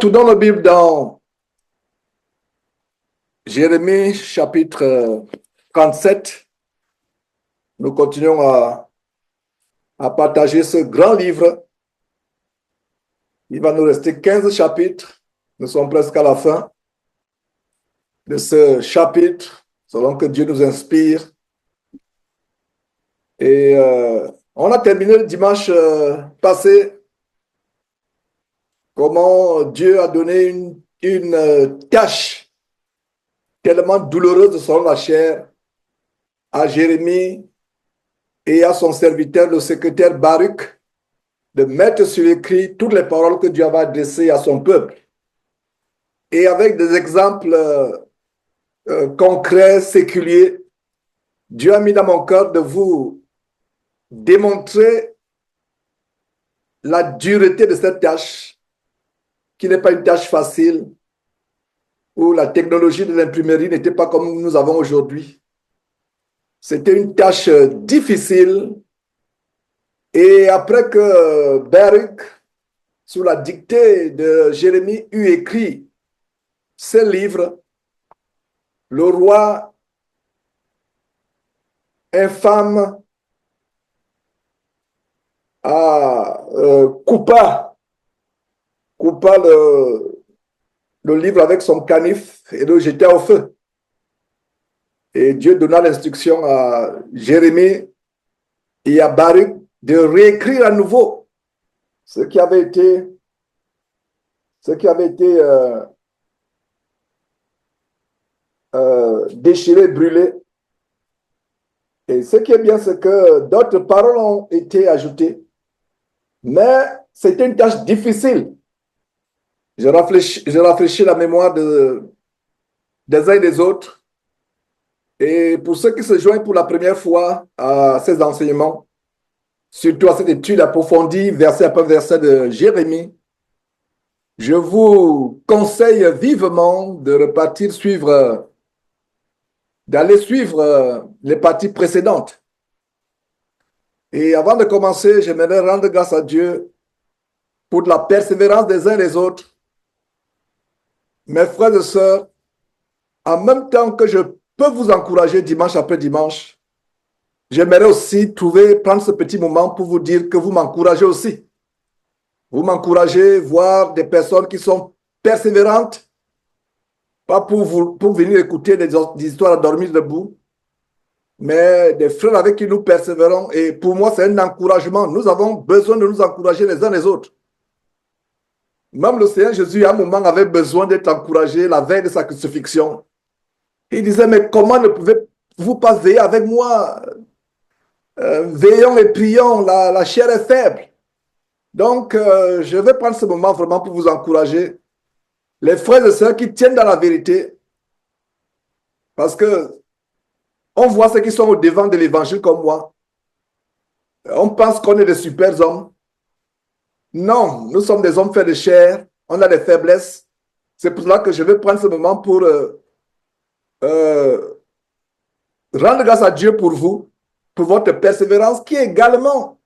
Tournons la Bible dans Jérémie chapitre 37. Nous continuons à partager ce grand livre. Il va nous rester 15 chapitres. Nous sommes presque à la fin de ce chapitre, selon que Dieu nous inspire. Et on a terminé le dimanche passé comment Dieu a donné une tâche tellement douloureuse selon la chair à Jérémie et à son serviteur, le secrétaire Baruch, de mettre sur écrit toutes les paroles que Dieu avait adressées à son peuple. Et avec des exemples concrets, séculiers, Dieu a mis dans mon cœur de vous démontrer la dureté de cette tâche, qui n'est pas une tâche facile, où la technologie de l'imprimerie n'était pas comme nous avons aujourd'hui. C'était une tâche difficile. Et après que Baruch, sous la dictée de Jérémie, eut écrit ce livre, le roi infâme coupa le livre avec son canif et le jeta au feu. Et Dieu donna l'instruction à Jérémie et à Baruch de réécrire à nouveau ce qui avait été déchiré, brûlé. Et ce qui est bien, c'est que d'autres paroles ont été ajoutées, mais c'était une tâche difficile. Je rafraîchis la mémoire des uns et des autres. Et pour ceux qui se joignent pour la première fois à ces enseignements, surtout à cette étude approfondie, verset après verset de Jérémie, je vous conseille vivement d'aller suivre les parties précédentes. Et avant de commencer, j'aimerais rendre grâce à Dieu pour la persévérance des uns et des autres. Mes frères et sœurs, en même temps que je peux vous encourager dimanche après dimanche, j'aimerais aussi prendre ce petit moment pour vous dire que vous m'encouragez aussi. Vous m'encouragez, voir des personnes qui sont persévérantes, pas pour venir écouter des histoires à dormir debout, mais des frères avec qui nous persévérons. Et pour moi, c'est un encouragement. Nous avons besoin de nous encourager les uns les autres. Même le Seigneur Jésus, à un moment, avait besoin d'être encouragé la veille de sa crucifixion. Il disait, mais comment ne pouvez-vous pas veiller avec moi? Veillons et prions, la chair est faible. Donc, je vais prendre ce moment vraiment pour vous encourager. Les frères et sœurs qui tiennent dans la vérité, parce que on voit ceux qui sont au devant de l'évangile comme moi. On pense qu'on est des super hommes. Non, nous sommes des hommes faits de chair. On a des faiblesses. C'est pour cela que je vais prendre ce moment pour rendre grâce à Dieu pour vous, pour votre persévérance, qui est également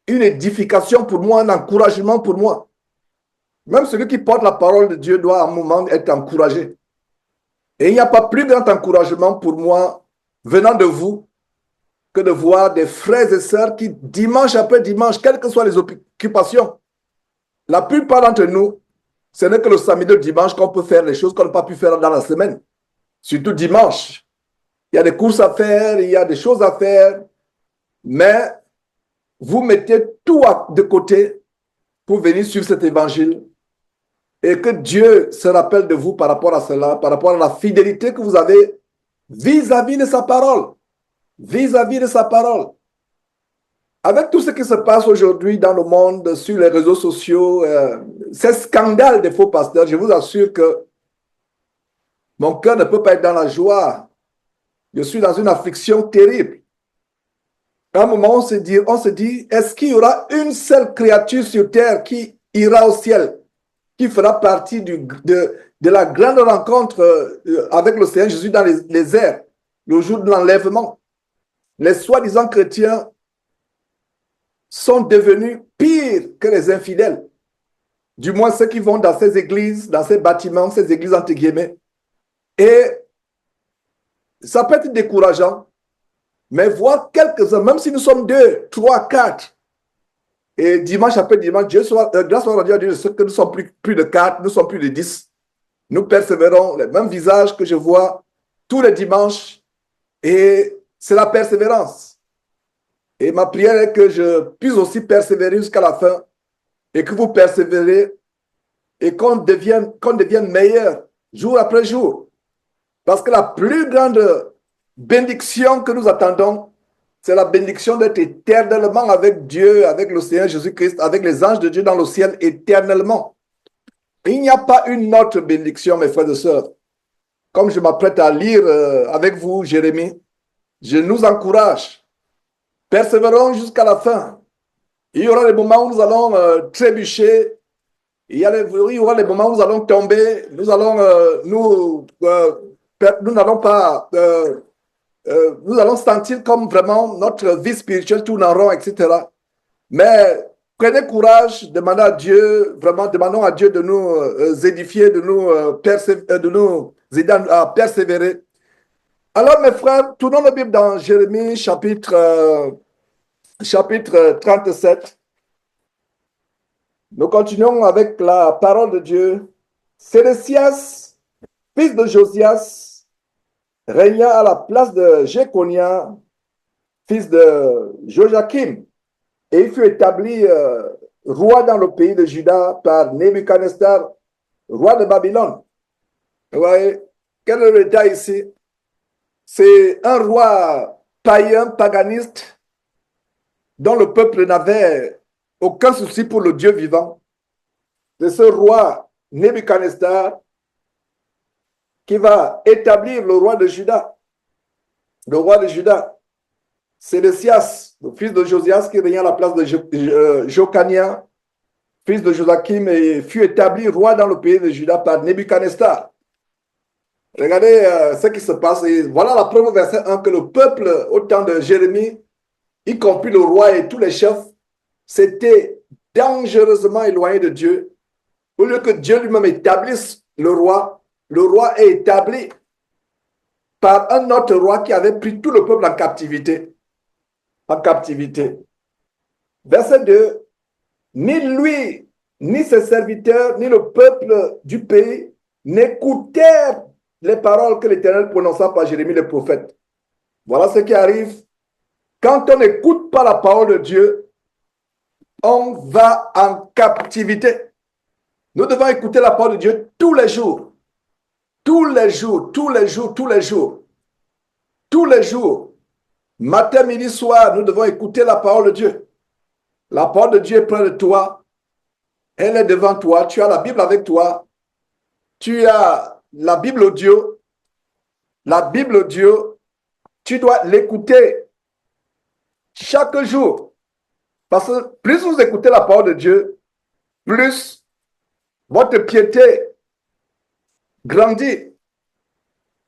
une édification pour moi, un encouragement pour moi. Même celui qui porte la parole de Dieu doit à un moment être encouragé. Et il n'y a pas plus grand encouragement pour moi venant de vous que de voir des frères et sœurs qui, dimanche après dimanche, quelles que soient les occupations, la plupart d'entre nous, ce n'est que le samedi et le dimanche qu'on peut faire les choses qu'on n'a pas pu faire dans la semaine. Surtout dimanche. Il y a des courses à faire, il y a des choses à faire, mais vous mettez tout de côté pour venir suivre cet évangile et que Dieu se rappelle de vous par rapport à cela, par rapport à la fidélité que vous avez vis-à-vis de sa parole. Vis-à-vis de sa parole. Avec tout ce qui se passe aujourd'hui dans le monde, sur les réseaux sociaux, ces scandales des faux pasteurs, je vous assure que mon cœur ne peut pas être dans la joie. Je suis dans une affliction terrible. À un moment, on se dit, est-ce qu'il y aura une seule créature sur terre qui ira au ciel, qui fera partie de la grande rencontre avec le Seigneur Jésus dans les airs, le jour de l'enlèvement? Les soi-disant chrétiens sont devenus pires que les infidèles. Du moins ceux qui vont dans ces églises, dans ces bâtiments, ces églises entre guillemets. Et ça peut être décourageant, mais voir quelques-uns, même si nous sommes 2, 3, 4, et dimanche après dimanche, Dieu soit, grâce à Dieu, que nous sommes plus de 4, nous sommes plus de 10. Nous persévérons, les mêmes visages que je vois tous les dimanches, et c'est la persévérance. Et ma prière est que je puisse aussi persévérer jusqu'à la fin, et que vous persévérez, et qu'on devienne meilleur jour après jour. Parce que la plus grande bénédiction que nous attendons, c'est la bénédiction d'être éternellement avec Dieu, avec le Seigneur Jésus-Christ, avec les anges de Dieu dans le ciel éternellement. Il n'y a pas une autre bénédiction, mes frères et sœurs. Comme je m'apprête à lire avec vous, Jérémie, je nous encourage. Persévérons jusqu'à la fin. Il y aura des moments où nous allons trébucher. Il y aura des moments où nous allons tomber. Nous n'allons pas... nous allons sentir comme vraiment notre vie spirituelle tourne en rond, etc. Mais prenez courage, demandez à Dieu, vraiment demandons à Dieu de nous édifier, de nous aider à persévérer. Alors mes frères, tournons la Bible dans Jérémie chapitre 37. Nous continuons avec la parole de Dieu. Sédécias, fils de Josias, régna à la place de Jéconia, fils de Joachim, et il fut établi roi dans le pays de Juda par Nebuchadnezzar, roi de Babylone. Vous voyez, quel est le détail ici? C'est un roi païen, paganiste, dont le peuple n'avait aucun souci pour le Dieu vivant. C'est ce roi Nebuchadnezzar qui va établir le roi de Juda. Le roi de Juda, Sédécias, le fils de Josias, qui régna à la place de Jocania, fils de Joachim, et fut établi roi dans le pays de Juda par Nebuchadnezzar. Regardez ce qui se passe. Et voilà la preuve au verset 1 que le peuple, au temps de Jérémie, y compris le roi et tous les chefs, s'étaient dangereusement éloignés de Dieu. Au lieu que Dieu lui-même établisse le roi est établi par un autre roi qui avait pris tout le peuple en captivité. En captivité. Verset 2. Ni lui, ni ses serviteurs, ni le peuple du pays n'écoutèrent les paroles que l'Éternel prononça par Jérémie le prophète. Voilà ce qui arrive. Quand on n'écoute pas la parole de Dieu, on va en captivité. Nous devons écouter la parole de Dieu tous les jours. Tous les jours, tous les jours, tous les jours. Tous les jours. Matin, midi, soir, nous devons écouter la parole de Dieu. La parole de Dieu est près de toi. Elle est devant toi. Tu as la Bible avec toi. Tu as la Bible audio. La Bible audio, tu dois l'écouter chaque jour. Parce que plus vous écoutez la parole de Dieu, plus votre piété grandit.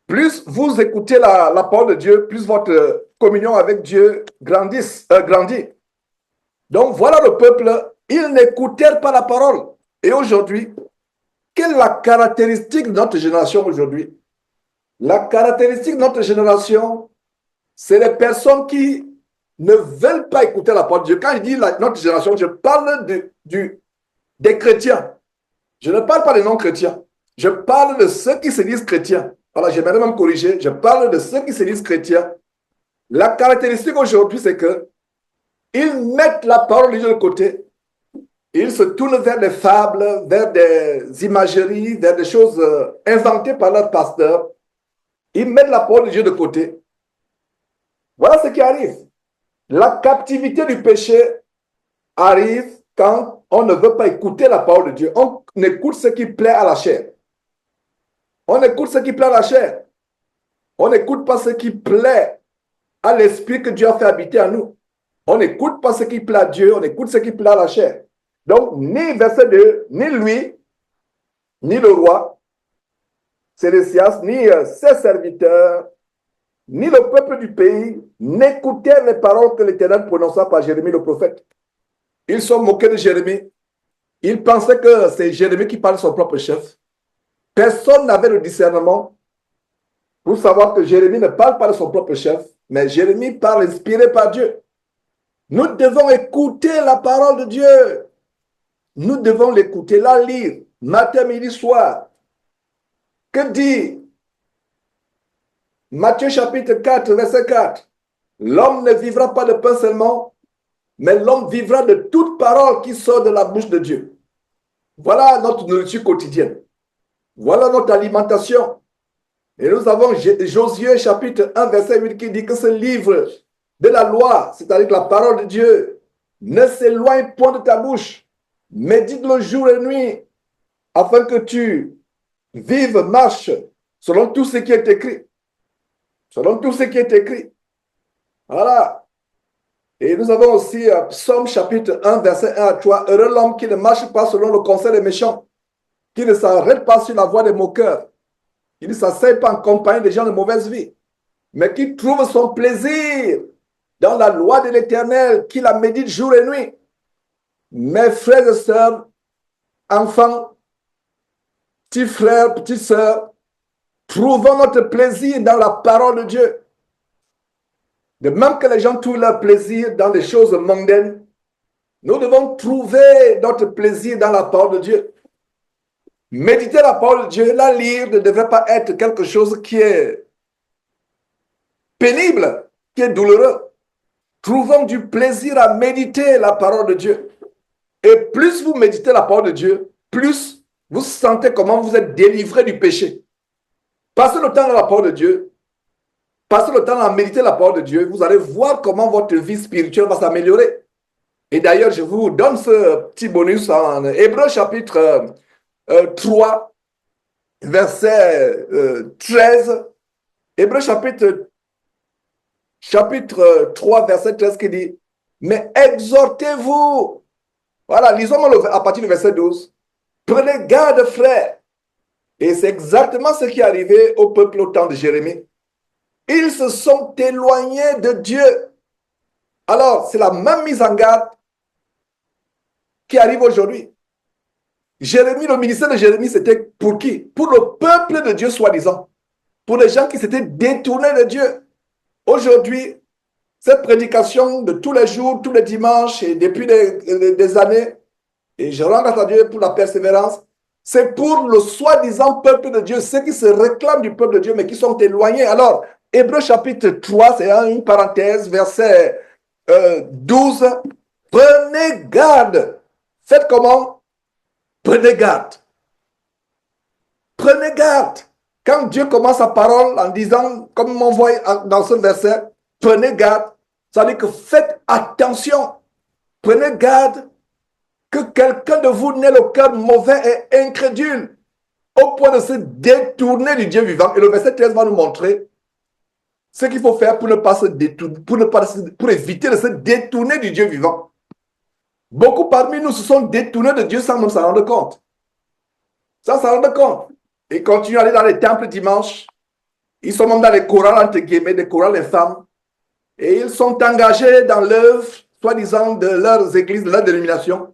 Plus vous écoutez la parole de Dieu, plus votre communion avec Dieu grandit. Donc voilà le peuple, ils n'écoutèrent pas la parole. Et aujourd'hui, quelle est la caractéristique de notre génération aujourd'hui? La caractéristique de notre génération, c'est les personnes qui ne veulent pas écouter la parole de Dieu. Quand je dis notre génération, je parle des chrétiens. Je ne parle pas des non-chrétiens. Je parle de ceux qui se disent chrétiens. Voilà, j'aimerais même corriger. Je parle de ceux qui se disent chrétiens. La caractéristique aujourd'hui, c'est que ils mettent la parole de Dieu de côté. Ils se tournent vers des fables, vers des imageries, vers des choses inventées par leur pasteur. Ils mettent la parole de Dieu de côté. Voilà ce qui arrive. La captivité du péché arrive quand on ne veut pas écouter la parole de Dieu. On écoute ce qui plaît à la chair. On écoute ce qui plaît à la chair. On n'écoute pas ce qui plaît à l'esprit que Dieu a fait habiter en nous. On n'écoute pas ce qui plaît à Dieu, on écoute ce qui plaît à la chair. Donc, ni verset 2, ni lui, ni le roi, Sédécias, ni ses serviteurs, ni le peuple du pays n'écoutèrent les paroles que l'Éternel prononça par Jérémie le prophète. Ils sont moqués de Jérémie. Il pensait que c'est Jérémie qui parle de son propre chef. Personne n'avait le discernement pour savoir que Jérémie ne parle pas de son propre chef, mais Jérémie parle inspiré par Dieu. Nous devons écouter la parole de Dieu. Nous devons l'écouter, la lire, matin, midi, soir. Que dit Matthieu chapitre 4, verset 4? L'homme ne vivra pas de pain seulement, mais l'homme vivra de toute parole qui sort de la bouche de Dieu. Voilà notre nourriture quotidienne. Voilà notre alimentation. Et nous avons Josué chapitre 1, verset 8 qui dit que ce livre de la loi, c'est-à-dire la parole de Dieu, ne s'éloigne point de ta bouche. Médite-le jour et nuit, afin que tu vives, marches selon tout ce qui est écrit. Selon tout ce qui est écrit. Voilà. Et nous avons aussi Psaume chapitre 1, verset 1 à 3. Heureux l'homme qui ne marche pas selon le conseil des méchants, qui ne s'arrête pas sur la voie des moqueurs, qui ne s'asseye pas en compagnie des gens de mauvaise vie, mais qui trouve son plaisir dans la loi de l'Éternel, qui la médite jour et nuit. Mes frères et sœurs, enfants, petits frères, petites sœurs, trouvons notre plaisir dans la parole de Dieu. De même que les gens trouvent leur plaisir dans les choses mondaines, nous devons trouver notre plaisir dans la parole de Dieu. Méditer la parole de Dieu, la lire ne devrait pas être quelque chose qui est pénible, qui est douloureux. Trouvons du plaisir à méditer la parole de Dieu. Et plus vous méditez la parole de Dieu, plus vous sentez comment vous êtes délivré du péché. Passez le temps dans la parole de Dieu. Passez le temps à méditer la parole de Dieu. Vous allez voir comment votre vie spirituelle va s'améliorer. Et d'ailleurs, je vous donne ce petit bonus en Hébreux chapitre 3, verset 13. Hébreux chapitre 3, verset 13 qui dit, mais exhortez-vous. Voilà, lisons à partir du verset 12. Prenez garde, frères. Et c'est exactement ce qui est arrivé au peuple au temps de Jérémie. Ils se sont éloignés de Dieu. Alors, c'est la même mise en garde qui arrive aujourd'hui. Jérémie, le ministère de Jérémie, c'était pour qui? Pour le peuple de Dieu, soi-disant. Pour les gens qui s'étaient détournés de Dieu. Aujourd'hui, cette prédication de tous les jours, tous les dimanches, et depuis des années, et je rends grâce à Dieu pour la persévérance, c'est pour le soi-disant peuple de Dieu, ceux qui se réclament du peuple de Dieu, mais qui sont éloignés. Alors, Hébreux chapitre 3, c'est une parenthèse, verset 12. Prenez garde. Faites comment? Prenez garde. Prenez garde. Quand Dieu commence sa parole en disant, comme il m'envoie dans ce verset, prenez garde, ça veut dire que faites attention. Prenez garde que quelqu'un de vous n'ait le cœur mauvais et incrédule au point de se détourner du Dieu vivant. Et le verset 13 va nous montrer ce qu'il faut faire pour ne pas se détourner, pour éviter de se détourner du Dieu vivant. Beaucoup parmi nous se sont détournés de Dieu sans même s'en rendre compte. Sans s'en rendre compte. Ils continuent à aller dans les temples dimanche. Ils sont même dans les chorales, entre guillemets, des chorales des femmes. Et ils sont engagés dans l'œuvre, soi-disant, de leurs églises, de leur dénomination.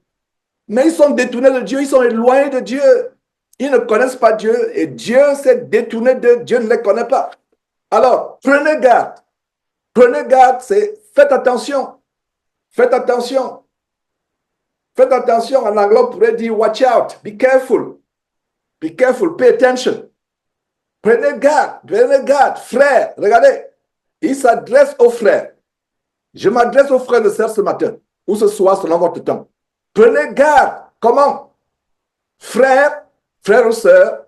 Mais ils sont détournés de Dieu, ils sont éloignés de Dieu. Ils ne connaissent pas Dieu et Dieu s'est détourné d'eux, Dieu ne les connaît pas. Alors, prenez garde. Prenez garde, c'est faites attention. Faites attention. Faites attention. En anglais, on pourrait dire watch out, be careful. Be careful, pay attention. Prenez garde, frères. Regardez, il s'adresse aux frères. Je m'adresse aux frères de sœurs ce matin ou ce soir selon votre temps. Prenez garde. Comment? Frères ou sœurs,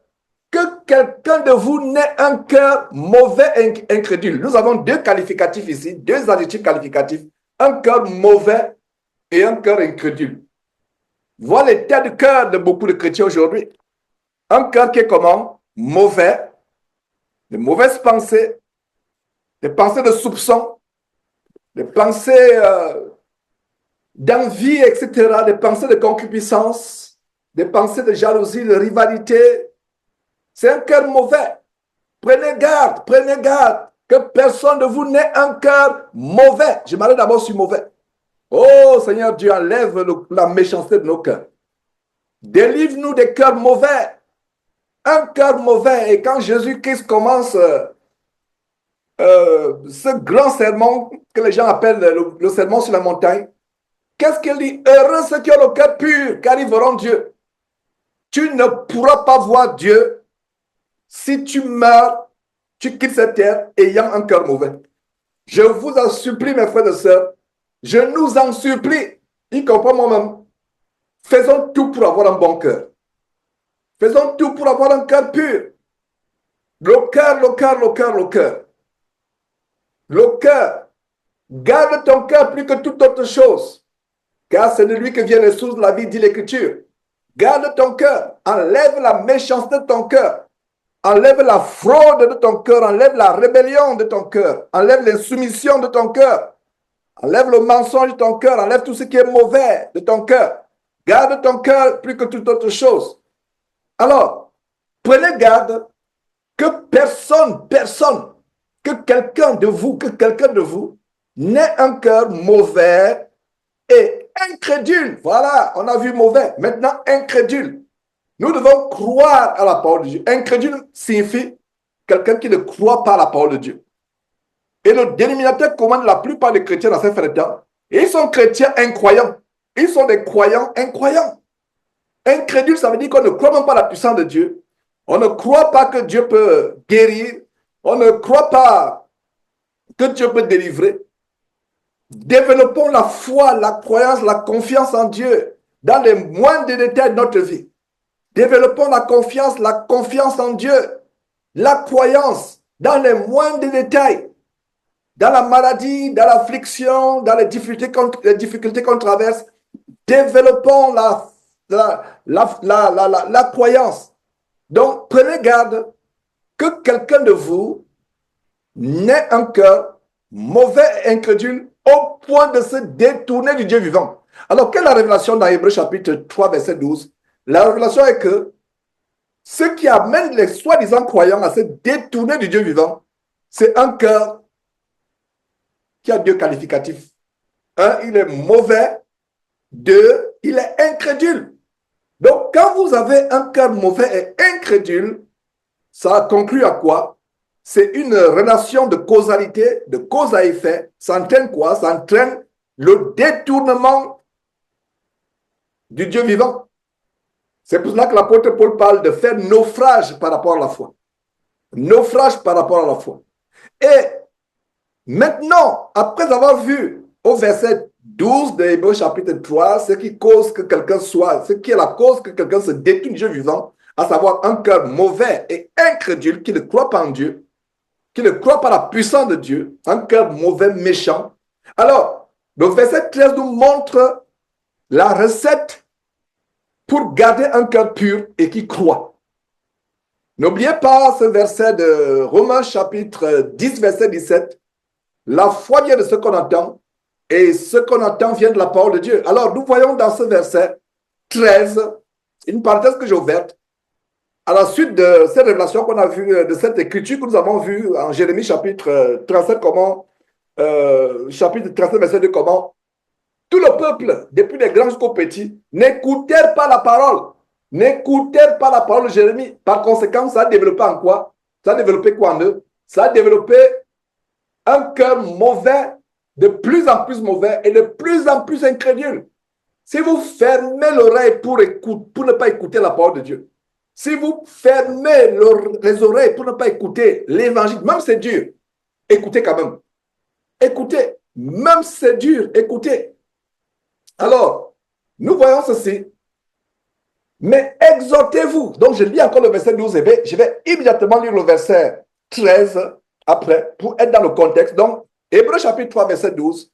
que quelqu'un de vous n'ait un cœur mauvais et incrédule. Nous avons deux qualificatifs ici, deux adjectifs qualificatifs. Un cœur mauvais et un cœur incrédule. Voilà l'état du cœur de beaucoup de chrétiens aujourd'hui. Un cœur qui est comment? Mauvais, de mauvaises pensées, des pensées de soupçon, des pensées d'envie, etc., des pensées de concupiscence, des pensées de jalousie, de rivalité. C'est un cœur mauvais. Prenez garde que personne de vous n'ait un cœur mauvais. Je m'arrête d'abord sur mauvais. Oh Seigneur Dieu, enlève la méchanceté de nos cœurs. Délivre-nous des cœurs mauvais. Un cœur mauvais. Et quand Jésus-Christ commence ce grand sermon que les gens appellent le sermon sur la montagne, qu'est-ce qu'il dit? Heureux ceux qui ont le cœur pur, car ils verront Dieu. Tu ne pourras pas voir Dieu si tu meurs, tu quittes cette terre ayant un cœur mauvais. Je vous en supplie, mes frères et sœurs, je nous en supplie, y compris moi-même, faisons tout pour avoir un bon cœur. Faisons tout pour avoir un cœur pur. Le cœur, le cœur, le cœur, le cœur. Le cœur. Garde ton cœur plus que toute autre chose, car c'est de lui que viennent les sources de la vie, dit l'Écriture. Garde ton cœur. Enlève la méchanceté de ton cœur. Enlève la fraude de ton cœur. Enlève la rébellion de ton cœur. Enlève l'insoumission de ton cœur. Enlève le mensonge de ton cœur. Enlève tout ce qui est mauvais de ton cœur. Garde ton cœur plus que toute autre chose. Alors, prenez garde que personne, que quelqu'un de vous n'ait un cœur mauvais et incrédule. Voilà, on a vu mauvais. Maintenant, incrédule. Nous devons croire à la parole de Dieu. Incrédule signifie quelqu'un qui ne croit pas à la parole de Dieu. Et le dénominateur commun de la plupart des chrétiens dans ces frères temps, ils sont chrétiens incroyants. Ils sont des croyants incroyants. Incrédule, ça veut dire qu'on ne croit même pas à la puissance de Dieu. On ne croit pas que Dieu peut guérir. On ne croit pas que Dieu peut délivrer. Développons la foi, la croyance, la confiance en Dieu dans les moindres détails de notre vie. Développons la confiance en Dieu, la croyance dans les moindres détails, dans la maladie, dans l'affliction, dans les difficultés qu'on traverse. Développons la croyance. Donc, prenez garde que quelqu'un de vous n'ait un cœur mauvais et incrédule au point de se détourner du Dieu vivant. Alors, quelle est la révélation dans Hébreux chapitre 3, verset 12? La révélation est que ce qui amène les soi-disant croyants à se détourner du Dieu vivant, c'est un cœur qui a deux qualificatifs. Un, il est mauvais. Deux, il est incrédule. Donc, quand vous avez un cœur mauvais et incrédule, ça conclut à quoi? C'est une relation de causalité, de cause à effet. Ça entraîne quoi? Ça entraîne le détournement du Dieu vivant. C'est pour cela que l'apôtre Paul parle de faire naufrage par rapport à la foi. Naufrage par rapport à la foi. Et maintenant, après avoir vu au verset 12 de Hébreux chapitre 3, ce qui cause que quelqu'un soit, ce qui est la cause que quelqu'un se détourne du Dieu vivant, à savoir un cœur mauvais et incrédule qui ne croit pas en Dieu, qui ne croit pas à la puissance de Dieu, un cœur mauvais, méchant. Alors, le verset 13 nous montre la recette pour garder un cœur pur et qui croit. N'oubliez pas ce verset de Romains chapitre 10, verset 17. La foi vient de ce qu'on entend et ce qu'on entend vient de la parole de Dieu. Alors, nous voyons dans ce verset 13, une parenthèse que j'ai ouverte, à la suite de cette révélation qu'on a vue, de cette écriture que nous avons vue en Jérémie chapitre 37, chapitre 37, verset 2, comment tout le peuple, depuis les grands jusqu'aux petits, n'écoutèrent pas la parole. N'écoutèrent pas la parole de Jérémie. Par conséquent, ça a développé en quoi? Ça a développé quoi en eux? Ça a développé un cœur mauvais, de plus en plus mauvais et de plus en plus incrédule. Si vous fermez l'oreille pour ne pas écouter la parole de Dieu, si vous fermez les oreilles pour ne pas écouter l'évangile, même c'est dur, écoutez quand même. Écoutez, même c'est dur, écoutez. Alors, nous voyons ceci. Mais exhortez-vous. Donc, je lis encore le verset 12 et je vais immédiatement lire le verset 13 après pour être dans le contexte. Donc, Hébreux chapitre 3, verset 12.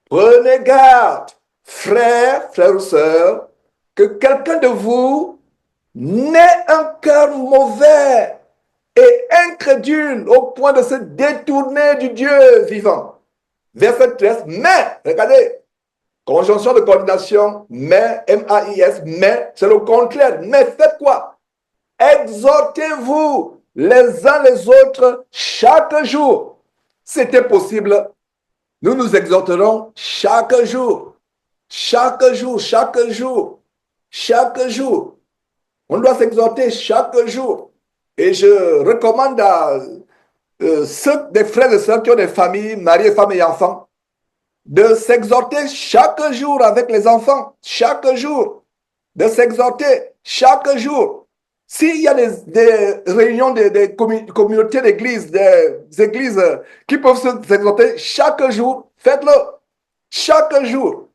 Prenez garde, frères ou sœurs, que quelqu'un de vous n'ait un cœur mauvais et incrédule au point de se détourner du Dieu vivant. Verset 13. Mais, regardez, conjonction de coordination, mais, M-A-I-S, mais, c'est le contraire. Mais faites quoi? Exhortez-vous les uns les autres chaque jour. C'était possible. Nous exhorterons chaque jour. Chaque jour, chaque jour. chaque jour. On doit s'exhorter chaque jour. Et je recommande à ceux des frères et sœurs qui ont des familles, mariés, femmes et enfants, de s'exhorter chaque jour avec les enfants, chaque jour, de s'exhorter chaque jour. S'il y a des réunions des communautés d'églises, des églises qui peuvent s'exhorter chaque jour, faites-le chaque jour.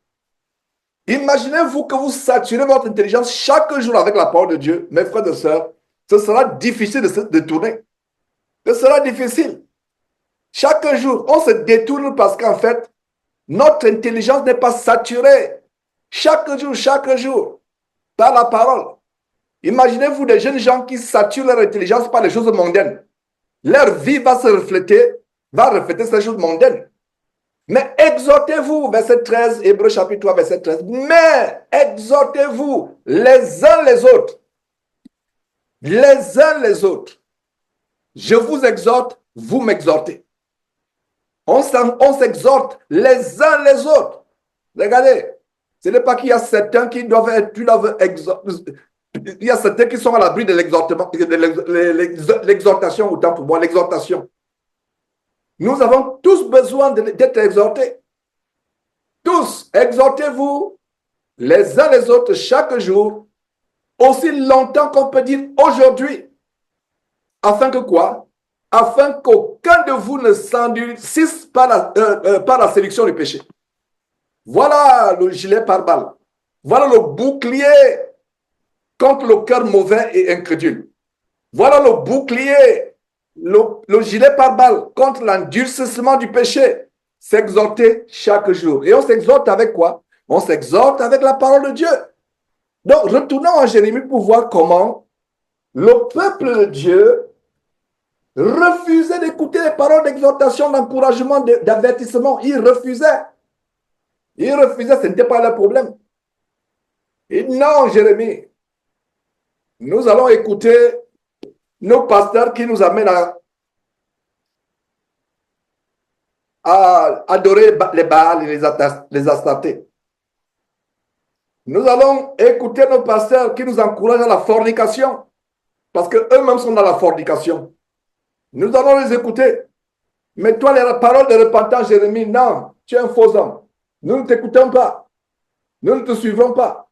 Imaginez-vous que vous saturez votre intelligence chaque jour avec la parole de Dieu, mes frères et sœurs, ce sera difficile de se détourner. Ce sera difficile. Chaque jour, on se détourne parce qu'en fait, notre intelligence n'est pas saturée. Chaque jour, par la parole. Imaginez-vous des jeunes gens qui saturent leur intelligence par les choses mondaines. Leur vie va refléter ces choses mondaines. Mais exhortez-vous, verset 13, Hébreux chapitre 3, verset 13. Mais exhortez-vous les uns les autres. Les uns les autres. Je vous exhorte, vous m'exhortez. On s'exhorte les uns les autres. Regardez, ce n'est pas qu'il y a certains qui doivent exhorter. Il y a certains qui sont à l'abri de l'exhortation, autant pour moi, l'exhortation. Nous avons tous besoin d'être exhortés. Tous, exhortez-vous les uns les autres chaque jour, aussi longtemps qu'on peut dire aujourd'hui. Afin que quoi? Afin qu'aucun de vous ne s'endurcisse par la séduction du péché. Voilà le gilet pare-balles. Voilà le bouclier contre le cœur mauvais et incrédule. Voilà le bouclier, le gilet pare-balles contre l'endurcissement du péché. S'exhorter chaque jour. Et on s'exhorte avec quoi? On s'exhorte avec la parole de Dieu. Donc, retournons en Jérémie pour voir comment le peuple de Dieu refusait d'écouter les paroles d'exhortation, d'encouragement, d'avertissement. Il refusait. Ce n'était pas le problème. Et non, Jérémie, nous allons écouter nos pasteurs qui nous amènent à adorer les Baals et les Astartés. Nous allons écouter nos pasteurs qui nous encouragent à la fornication, parce qu'eux-mêmes sont dans la fornication. Nous allons les écouter. Mais toi, les paroles de repentance, Jérémie, non, tu es un faux homme. Nous ne t'écoutons pas. Nous ne te suivrons pas.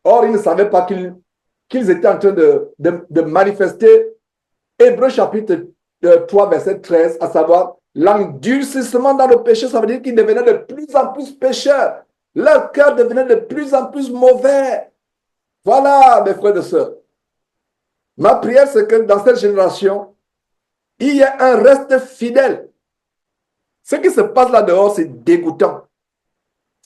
Or, ils ne savaient pas qu'ils étaient en train de manifester Hébreux chapitre 3, verset 13, à savoir l'endurcissement dans le péché. Ça veut dire qu'ils devenaient de plus en plus pécheurs. Leur cœur devenait de plus en plus mauvais. Voilà, mes frères et sœurs. Ma prière, c'est que dans cette génération, il y a un reste fidèle. Ce qui se passe là-dehors, c'est dégoûtant.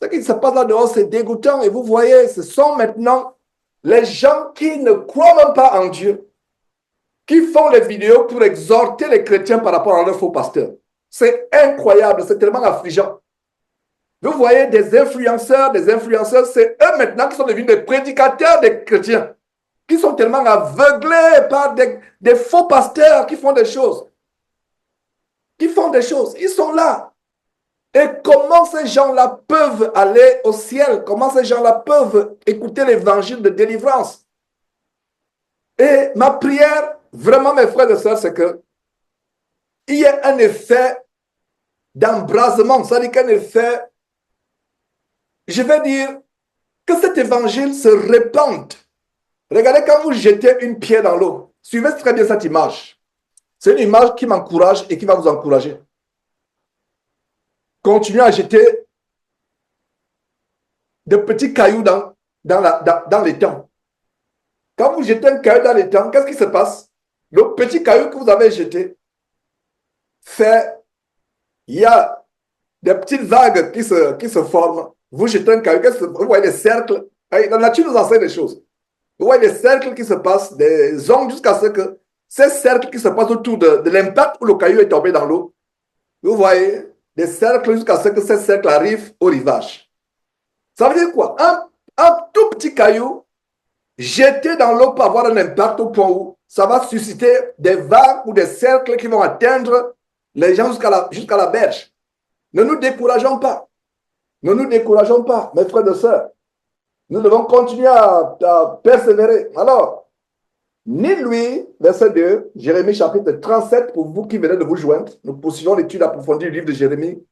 Ce qui se passe là-dehors, c'est dégoûtant. Et vous voyez, ce sont maintenant les gens qui ne croient même pas en Dieu, qui font les vidéos pour exhorter les chrétiens par rapport à leurs faux pasteurs. C'est incroyable, c'est tellement affligeant. Vous voyez des influenceurs, c'est eux maintenant qui sont devenus des prédicateurs des chrétiens, qui sont tellement aveuglés par des faux pasteurs qui font des choses. Ils sont là. Et comment ces gens-là peuvent aller au ciel? Comment ces gens-là peuvent écouter l'évangile de délivrance? Et ma prière, vraiment mes frères et sœurs, c'est que il y a un effet d'embrasement, c'est-à-dire qu'un effet, je vais dire, que cet évangile se répande. Regardez quand vous jetez une pierre dans l'eau, suivez très bien cette image. C'est une image qui m'encourage et qui va vous encourager. Continuez à jeter de petits cailloux dans l'étang. Quand vous jetez un caillou dans l'étang, qu'est-ce qui se passe? Le petit caillou que vous avez jeté il y a des petites vagues qui se forment. Vous jetez un caillou, vous voyez des cercles. La nature nous enseigne des choses. Vous voyez des cercles qui se passent, des ondes jusqu'à ce que ces cercles qui se passent autour de l'impact où le caillou est tombé dans l'eau, vous voyez des cercles jusqu'à ce que ces cercles arrivent au rivage. Ça veut dire quoi? Un tout petit caillou jeté dans l'eau peut avoir un impact au point où ça va susciter des vagues ou des cercles qui vont atteindre les gens jusqu'à la berge. Ne nous décourageons pas. Ne nous décourageons pas, mes frères et sœurs. Nous devons continuer à persévérer. Alors, ni lui, verset 2, Jérémie chapitre 37, pour vous qui venez de vous joindre, nous poursuivons l'étude approfondie du livre de Jérémie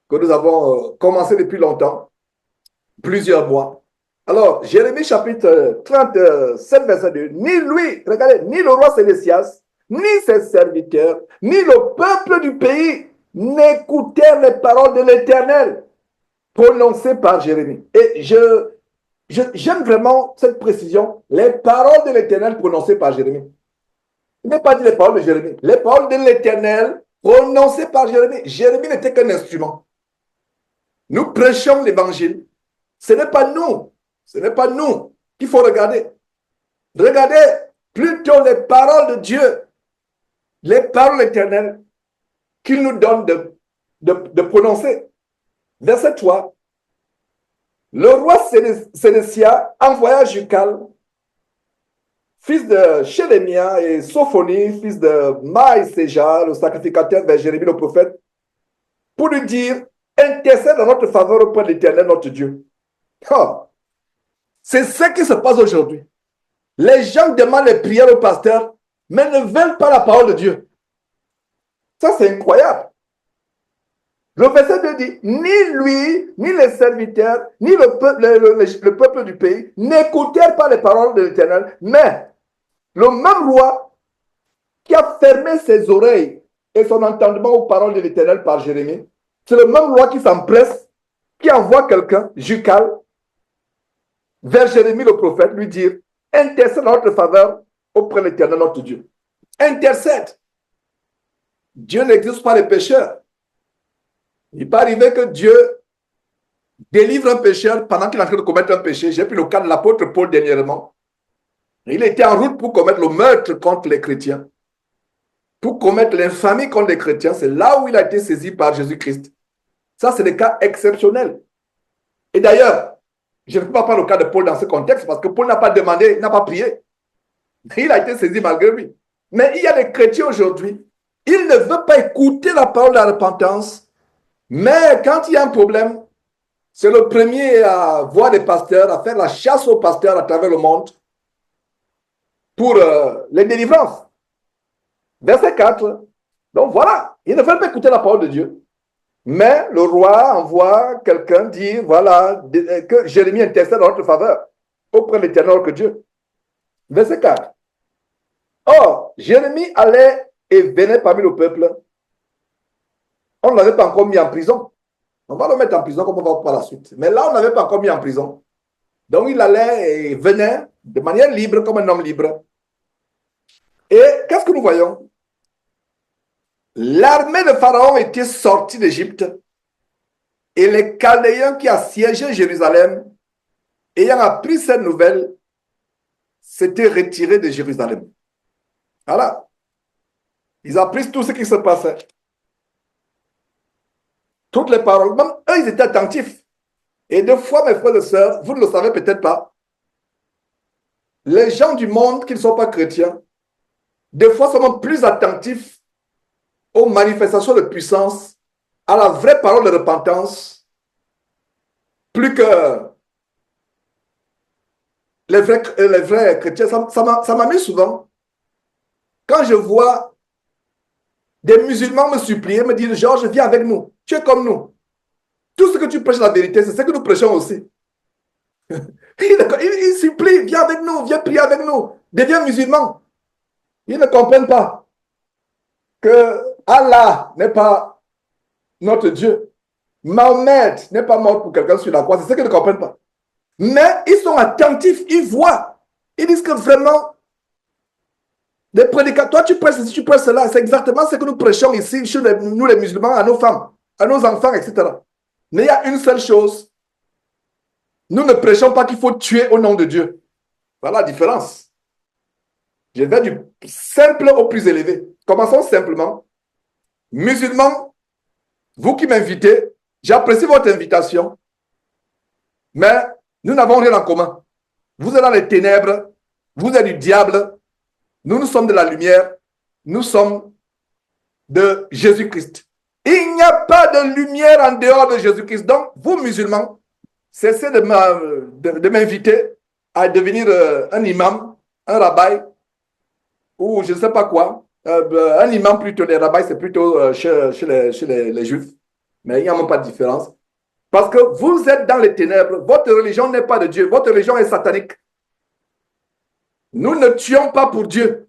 que nous avons commencé depuis longtemps, plusieurs mois. Alors, Jérémie chapitre 37, verset 2, ni lui, regardez, ni le roi Sédécias, ni ses serviteurs, ni le peuple du pays n'écoutèrent les paroles de l'Éternel prononcées par Jérémie. Et j'aime vraiment cette précision, les paroles de l'Éternel prononcées par Jérémie. Il n'est pas dit les paroles de Jérémie, les paroles de l'Éternel prononcées par Jérémie. Jérémie n'était qu'un instrument. Nous prêchons l'Évangile. Ce n'est pas nous qu'il faut regarder. Regardez plutôt les paroles de Dieu, les paroles éternelles qu'il nous donne de prononcer. Verset 3. Le roi Sédécia envoya Jucal, fils de Chélémia, et Sophonie, fils de Maïséja, le sacrificateur, vers Jérémie le prophète, pour lui dire, intercède en notre faveur auprès de l'Éternel, notre Dieu. Oh, c'est ce qui se passe aujourd'hui. Les gens demandent les prières au pasteur, mais ne veulent pas la parole de Dieu. Ça, c'est incroyable. Le verset 2 dit, ni lui, ni les serviteurs, ni le peuple du pays n'écoutèrent pas les paroles de l'Éternel, mais le même roi qui a fermé ses oreilles et son entendement aux paroles de l'Éternel par Jérémie, c'est le même roi qui s'empresse, qui envoie quelqu'un, Jucal, vers Jérémie le prophète, lui dire, intercède en notre faveur auprès de l'Éternel notre Dieu. Intercède. Dieu n'existe pas les pécheurs. Il peut arriver que Dieu délivre un pécheur pendant qu'il est en train de commettre un péché. J'ai pris le cas de l'apôtre Paul dernièrement. Il était en route pour commettre le meurtre contre les chrétiens, pour commettre l'infamie contre les chrétiens. C'est là où il a été saisi par Jésus-Christ. Ça, c'est des cas exceptionnels. Et d'ailleurs, je ne peux pas prendre le cas de Paul dans ce contexte parce que Paul n'a pas demandé, n'a pas prié. Il a été saisi malgré lui. Mais il y a des chrétiens aujourd'hui, ils ne veulent pas écouter la parole de la repentance, mais quand il y a un problème, c'est le premier à voir des pasteurs, à faire la chasse aux pasteurs à travers le monde pour les délivrances. Verset 4. Donc voilà, ils ne veulent pas écouter la parole de Dieu. Mais le roi envoie quelqu'un dire, voilà, que Jérémie intercède en notre faveur auprès de l'Éternel que Dieu. Verset 4. Or, Jérémie allait et venait parmi le peuple. On ne l'avait pas encore mis en prison. On va le mettre en prison comme on va voir par la suite. Mais là, on n'avait pas encore mis en prison. Donc, il allait et venait de manière libre, comme un homme libre. Et qu'est-ce que nous voyons? L'armée de Pharaon était sortie d'Égypte et les Chaldéens qui assiégeaient Jérusalem, ayant appris cette nouvelle, s'étaient retirés de Jérusalem. Voilà. Ils apprirent tout ce qui se passait. Toutes les paroles, même eux, ils étaient attentifs. Et des fois, mes frères et sœurs, vous ne le savez peut-être pas, les gens du monde qui ne sont pas chrétiens, des fois, sont même plus attentifs aux manifestations de puissance, à la vraie parole de repentance, plus que les vrais chrétiens. Ça m'amuse souvent. Quand je vois des musulmans me supplier, me dire, Georges, viens avec nous, tu es comme nous. Tout ce que tu prêches la vérité, c'est ce que nous prêchons aussi. Ils supplient, viens avec nous, viens prier avec nous, deviens musulman. Ils ne comprennent pas que Allah n'est pas notre Dieu. Mahomet n'est pas mort pour quelqu'un sur la croix. C'est ce qu'ils ne comprennent pas. Mais ils sont attentifs, ils voient. Ils disent que vraiment, les prédicateurs, toi tu prêches ceci, tu prêches cela. C'est exactement ce que nous prêchons ici, chez nous les musulmans, à nos femmes, à nos enfants, etc. Mais il y a une seule chose. Nous ne prêchons pas qu'il faut tuer au nom de Dieu. Voilà la différence. Je vais du simple au plus élevé. Commençons simplement. Musulmans, vous qui m'invitez, j'apprécie votre invitation, mais nous n'avons rien en commun. Vous êtes dans les ténèbres, vous êtes du diable, nous sommes de la lumière, nous sommes de Jésus-Christ. Il n'y a pas de lumière en dehors de Jésus-Christ. Donc, vous musulmans, cessez de m'inviter à devenir un imam, un rabbin, ou je ne sais pas quoi. Un imam plutôt, les rabbins, c'est plutôt chez les juifs. Mais il n'y a même pas de différence. Parce que vous êtes dans les ténèbres, votre religion n'est pas de Dieu, votre religion est satanique. Nous ne tuons pas pour Dieu.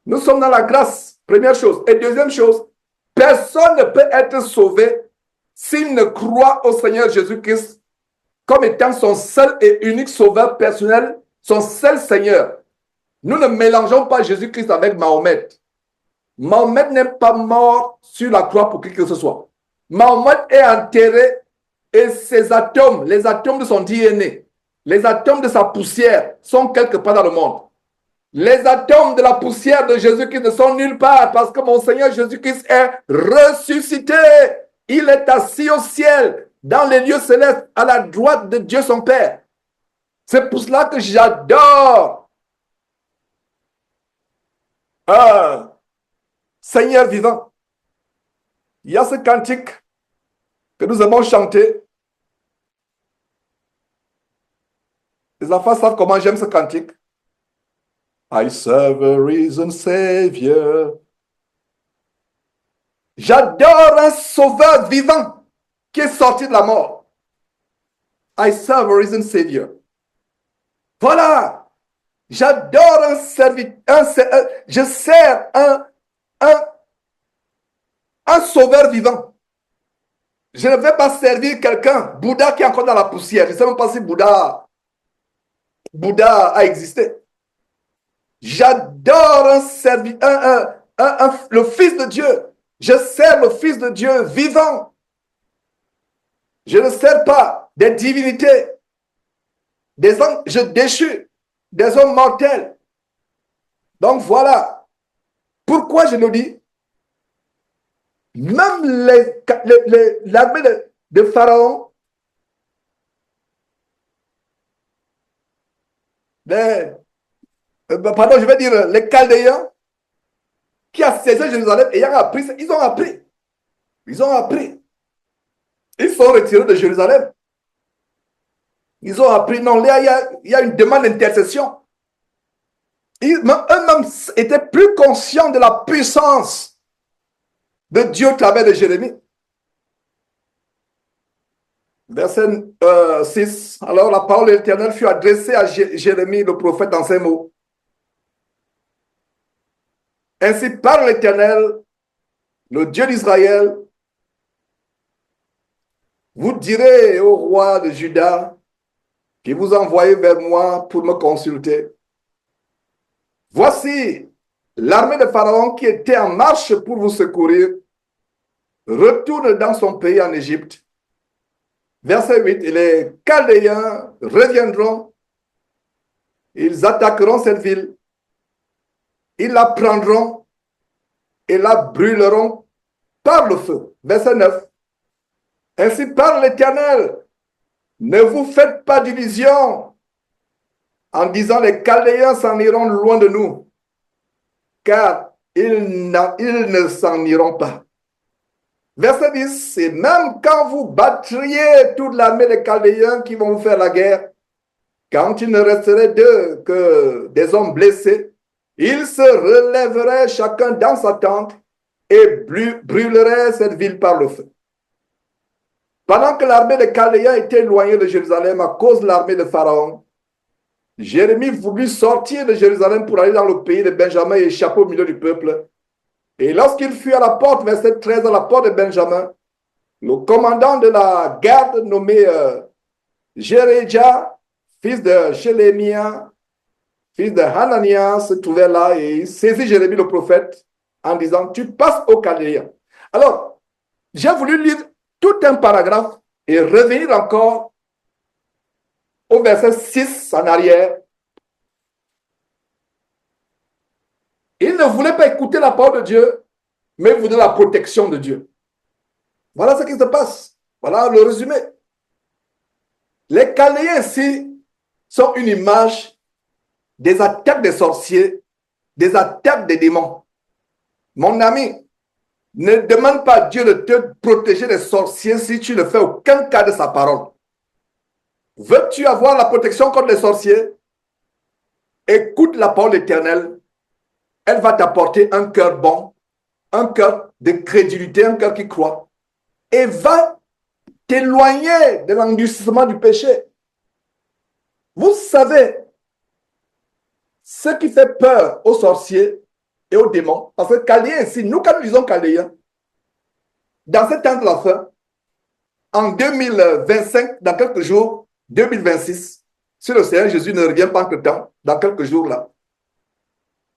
Nous sommes dans la grâce, première chose. Et deuxième chose, personne ne peut être sauvé s'il ne croit au Seigneur Jésus-Christ comme étant son seul et unique sauveur personnel, son seul Seigneur. Nous ne mélangeons pas Jésus-Christ avec Mahomet. Mahomet n'est pas mort sur la croix pour qui que ce soit. Mahomet est enterré et ses atomes, les atomes de son DNA, les atomes de sa poussière sont quelque part dans le monde. Les atomes de la poussière de Jésus-Christ ne sont nulle part parce que mon Seigneur Jésus-Christ est ressuscité. Il est assis au ciel, dans les lieux célestes, à la droite de Dieu son Père. C'est pour cela que j'adore Seigneur vivant. Il y a ce cantique que nous aimons chanter. Les enfants savent comment j'aime ce cantique. I serve a risen Savior. J'adore un sauveur vivant qui est sorti de la mort. I serve a risen Savior. Voilà. J'adore un serviteur. Je sers un sauveur vivant. Je ne vais pas servir quelqu'un, Bouddha qui est encore dans la poussière. Je ne sais même pas si Bouddha a existé. J'adore le Fils de Dieu. Je sers le Fils de Dieu vivant. Je ne sers pas des divinités, des anges déchus, des hommes mortels. Donc voilà. Pourquoi je le dis? Même l'armée de Pharaon, pardon, je vais dire les Chaldéens, qui assiégeaient Jérusalem, et ils ont appris. Ils ont appris. Ils sont retirés de Jérusalem. Ils ont appris. Non, là, il y a une demande d'intercession. Eux-mêmes étaient plus conscients de la puissance de Dieu au travers de Jérémie. Verset 6. Alors la parole de l'Éternel fut adressée à Jérémie, le prophète, dans ces mots. Ainsi parle l'Éternel, le Dieu d'Israël. Vous direz au roi de Juda qui vous envoyez vers moi pour me consulter. Voici l'armée de Pharaon qui était en marche pour vous secourir, retourne dans son pays en Égypte. Verset 8, et les Chaldéens reviendront, ils attaqueront cette ville, ils la prendront et la brûleront par le feu. Verset 9, ainsi parle l'Éternel, ne vous faites pas d'illusions en disant les Chaldéens s'en iront loin de nous, car ils ne s'en iront pas. Verset 10, c'est même quand vous battriez toute l'armée des Chaldéens qui vont vous faire la guerre, quand il ne resterait d'eux que des hommes blessés, ils se relèveraient chacun dans sa tente et brûleraient cette ville par le feu. Pendant que l'armée des Chaldéens était éloignée de Jérusalem à cause de l'armée de Pharaon, Jérémie voulut sortir de Jérusalem pour aller dans le pays de Benjamin et échapper au milieu du peuple. Et lorsqu'il fut à la porte, verset 13, à la porte de Benjamin, le commandant de la garde nommé Jéréja, fils de Shelemia, fils de Hanania, se trouvait là et il saisit Jérémie le prophète en disant, tu passes au Chaldéen. Alors, j'ai voulu lire tout un paragraphe et revenir encore au verset 6 en arrière. Il ne voulait pas écouter la parole de Dieu, mais il voulait la protection de Dieu. Voilà ce qui se passe. Voilà le résumé. Les Chaldéens ici sont une image des attaques des sorciers, des attaques des démons. Mon ami, ne demande pas à Dieu de te protéger des sorciers si tu ne fais aucun cas de sa parole. Veux-tu avoir la protection contre les sorciers? Écoute la parole éternelle. Elle va t'apporter un cœur bon, un cœur de crédulité, un cœur qui croit. Et va t'éloigner de l'endurcissement du péché. Vous savez, ce qui fait peur aux sorciers et aux démons, parce que Chaldéen ici, nous quand nous disons Chaldéen, dans ce temps de la fin, en 2025, dans quelques jours, 2026, si le Seigneur Jésus ne revient pas entre temps, dans quelques jours là,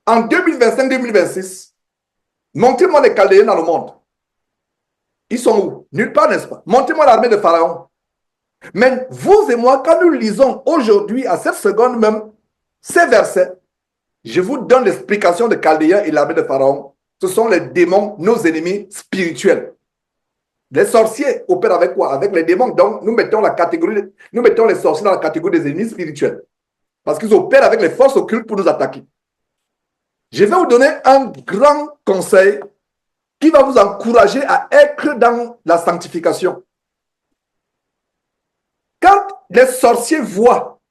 en 2025-2026, montrez-moi les Chaldéens dans le monde. Ils sont où? Nulle part, n'est-ce pas? Montrez-moi l'armée de Pharaon. Mais vous et moi, quand nous lisons aujourd'hui, à cette seconde même, ces versets, je vous donne l'explication de Chaldéen et l'armée de Pharaon. Ce sont les démons, nos ennemis spirituels. Les sorciers opèrent avec quoi? Avec les démons. Donc, nous mettons les sorciers dans la catégorie des ennemis spirituels. Parce qu'ils opèrent avec les forces occultes pour nous attaquer. Je vais vous donner un grand conseil qui va vous encourager à être dans la sanctification. Quand les sorciers voient,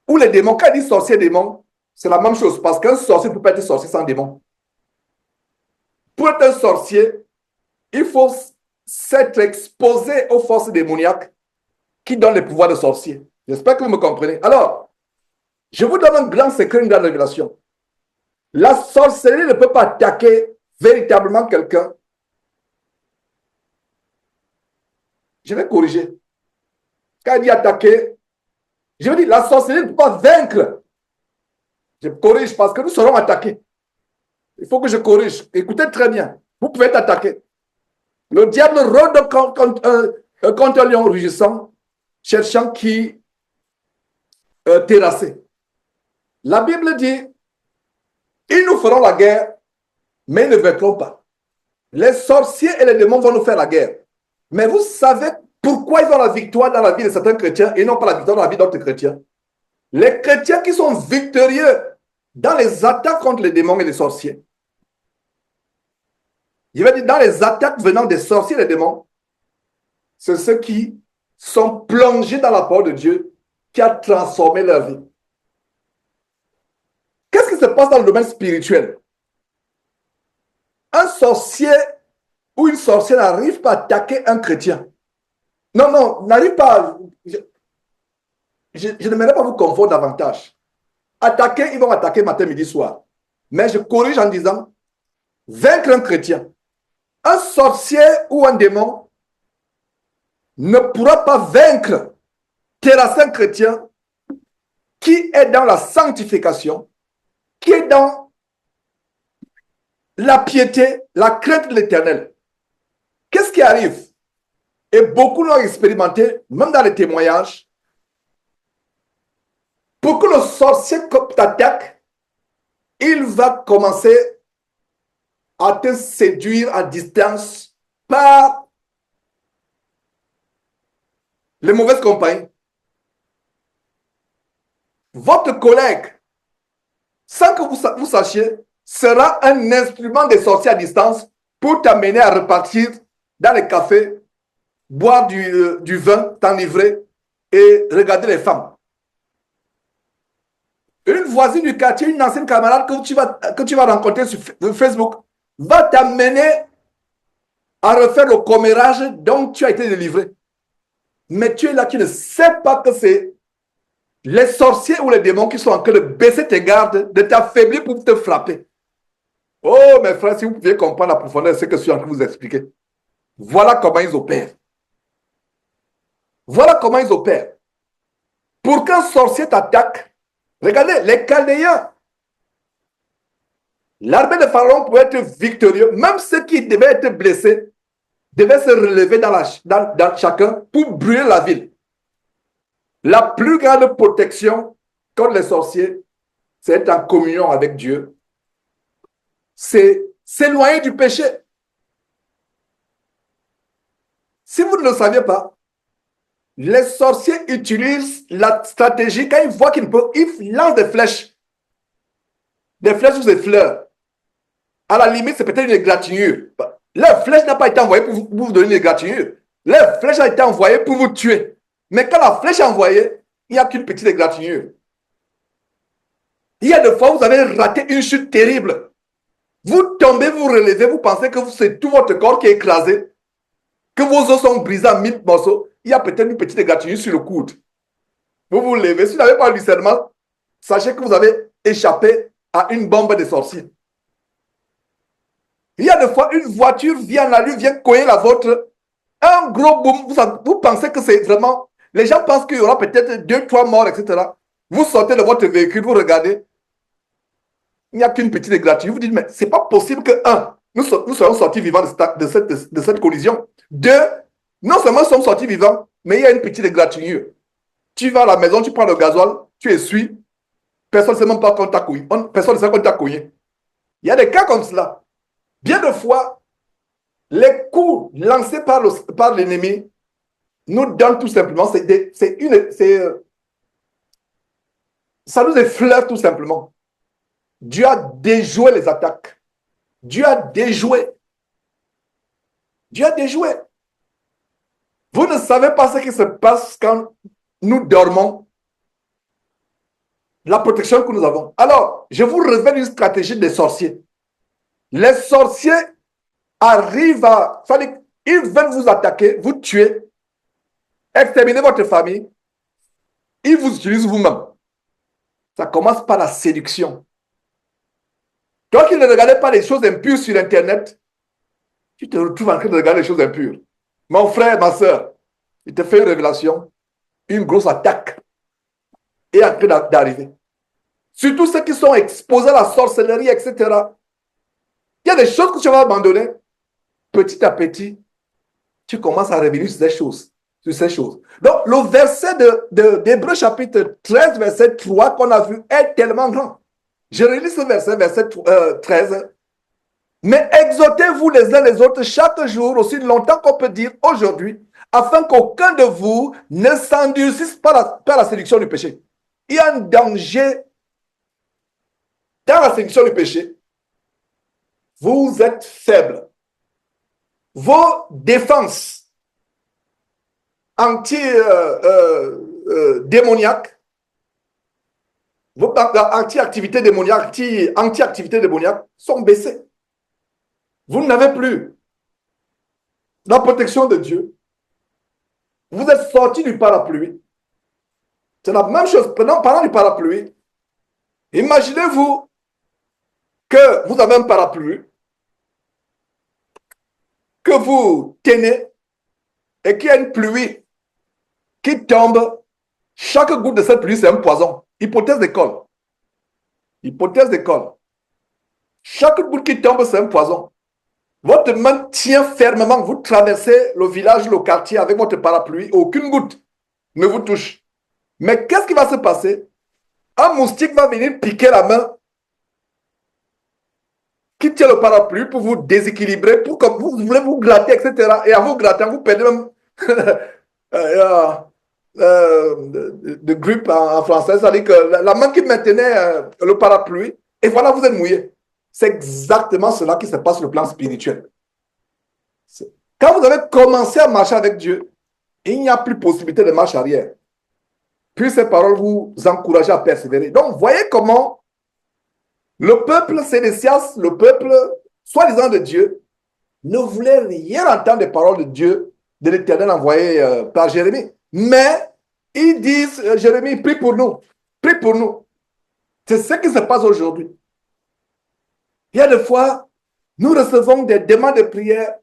ou les démons, quand ils disent sorcier démon, c'est la même chose, parce qu'un sorcier ne peut pas être sorcier sans démon. Pour être un sorcier, il faut s'être exposé aux forces démoniaques qui donnent les pouvoirs de sorcier. J'espère que vous me comprenez. Alors, je vous donne un grand secret, une grande révélation. La sorcellerie ne peut pas attaquer véritablement quelqu'un. Je vais corriger. Quand il dit attaquer, je veux dire, la sorcellerie ne peut pas vaincre. Je corrige parce que nous serons attaqués. Il faut que je corrige. Écoutez très bien. Vous pouvez être attaqué. Le diable rôde contre un lion rugissant, cherchant qui terrasser. La Bible dit, ils nous feront la guerre, mais ils ne vaincront pas. Les sorciers et les démons vont nous faire la guerre. Mais vous savez pourquoi ils ont la victoire dans la vie de certains chrétiens et non pas la victoire dans la vie d'autres chrétiens? Les chrétiens qui sont victorieux dans les attaques contre les démons et les sorciers. Je vais dire, dans les attaques venant des sorciers et des démons, c'est ceux qui sont plongés dans la parole de Dieu qui a transformé leur vie. Qu'est-ce qui se passe dans le domaine spirituel? Un sorcier ou une sorcière n'arrive pas à attaquer un chrétien. Non, non, n'arrive pas. Je n'aimerais pas vous confondre davantage. Attaquer, ils vont attaquer matin, midi, soir. Mais je corrige en disant, vaincre un chrétien. Un sorcier ou un démon ne pourra pas vaincre, terrasser un chrétien qui est dans la sanctification, qui est dans la piété, la crainte de l'Éternel. Qu'est-ce qui arrive? Et beaucoup l'ont expérimenté, même dans les témoignages. Pour que le sorcier t'attaque, il va commencer à te séduire à distance par les mauvaises compagnies. Votre collègue, sans que vous sachiez, sera un instrument des sorciers à distance pour t'amener à repartir dans les cafés, boire du vin, t'enivrer et regarder les femmes. Une voisine du quartier, une ancienne camarade que tu vas rencontrer sur Facebook va t'amener à refaire le commérage dont tu as été délivré. Mais tu es là, tu ne sais pas que c'est les sorciers ou les démons qui sont en train de baisser tes gardes, de t'affaiblir pour te frapper. Oh, mes frères, si vous pouviez comprendre la profondeur de ce que je suis en train de vous expliquer. Voilà comment ils opèrent. Voilà comment ils opèrent. Pour qu'un sorcier t'attaque, regardez, les Chaldéens, l'armée de Pharaon pouvait être victorieux, même ceux qui devaient être blessés devaient se relever dans chacun pour brûler la ville. La plus grande protection contre les sorciers, c'est être en communion avec Dieu. C'est s'éloigner du péché. Si vous ne le saviez pas, les sorciers utilisent la stratégie quand ils voient qu'ils ne peuvent, ils lancent des flèches ou des fleurs. À la limite, c'est peut-être une égratignure. La flèche n'a pas été envoyée pour vous donner une égratignure. La flèche a été envoyée pour vous tuer. Mais quand la flèche est envoyée, il n'y a qu'une petite égratignure. Il y a des fois, vous avez raté une chute terrible. Vous tombez, vous relevez, vous pensez que c'est tout votre corps qui est écrasé, que vos os sont brisés en 1000 morceaux. Il y a peut-être une petite égratignure sur le coude. Vous vous levez. Si vous n'avez pas le discernement, sachez que vous avez échappé à une bombe de sorciers. Il y a des fois, une voiture vient en allure, vient cogner la vôtre. Un gros boom, vous pensez que c'est vraiment... Les gens pensent qu'il y aura peut-être 2, 3 morts, etc. Vous sortez de votre véhicule, vous regardez. Il n'y a qu'une petite égratignure. Vous dites, mais c'est pas possible que, un, nous soyons sortis vivants de cette collision. Deux, non seulement nous sommes sortis vivants, mais il y a une petite égratignure. Tu vas à la maison, tu prends le gasoil, tu essuies. Personne ne sait même pas qu'on t'a cogné. Personne ne sait qu'on t'a cogné. Il y a des cas comme cela. Bien de fois, les coups lancés par l'ennemi nous donnent tout simplement, ça nous effleure tout simplement. Dieu a déjoué les attaques. Dieu a déjoué. Dieu a déjoué. Vous ne savez pas ce qui se passe quand nous dormons. La protection que nous avons. Alors, je vous révèle une stratégie des sorciers. Les sorciers arrivent à... Ils veulent vous attaquer, vous tuer, exterminer votre famille. Ils vous utilisent vous-même. Ça commence par la séduction. Toi qui ne regardais pas les choses impures sur Internet, tu te retrouves en train de regarder les choses impures. Mon frère, ma soeur, il te fait une révélation, une grosse attaque est en train d'arriver. Surtout ceux qui sont exposés à la sorcellerie, etc. Il y a des choses que tu vas abandonner. Petit à petit, tu commences à revenir sur ces choses. Donc, le verset d'Hébreux chapitre 13, verset 3 qu'on a vu est tellement grand. Je relis ce verset 13. Mais exhortez-vous les uns les autres chaque jour, aussi longtemps qu'on peut dire aujourd'hui, afin qu'aucun de vous ne s'endurcisse par la séduction du péché. Il y a un danger dans la séduction du péché. Vous êtes faible. Vos défenses anti-démoniaques, vos anti-activités démoniaques, anti-activités démoniaques sont baissées. Vous n'avez plus la protection de Dieu. Vous êtes sorti du parapluie. C'est la même chose. Parlant du parapluie, imaginez-vous que vous avez un parapluie que vous tenez et qu'il y a une pluie qui tombe. Chaque goutte de cette pluie, c'est un poison. Hypothèse d'école. Hypothèse d'école. Chaque goutte qui tombe, c'est un poison. Votre main tient fermement. Vous traversez le village, le quartier avec votre parapluie. Aucune goutte ne vous touche. Mais qu'est-ce qui va se passer? Un moustique va venir piquer la main qui tient le parapluie pour vous déséquilibrer, pour que vous voulez vous glatter, etc. Et à vous grattant, vous perdez même de grip en français. C'est-à-dire que la main qui maintenait le parapluie, et voilà, vous êtes mouillé. C'est exactement cela qui se passe sur le plan spirituel. Quand vous avez commencé à marcher avec Dieu, il n'y a plus possibilité de marche arrière. Puis ces paroles vous encouragent à persévérer. Donc, voyez comment le peuple sédécias, le peuple soi-disant de Dieu, ne voulait rien entendre des paroles de Dieu, de l'Éternel envoyé par Jérémie. Mais ils disent, Jérémie, prie pour nous. Prie pour nous. C'est ce qui se passe aujourd'hui. Il y a des fois, nous recevons des demandes de prière.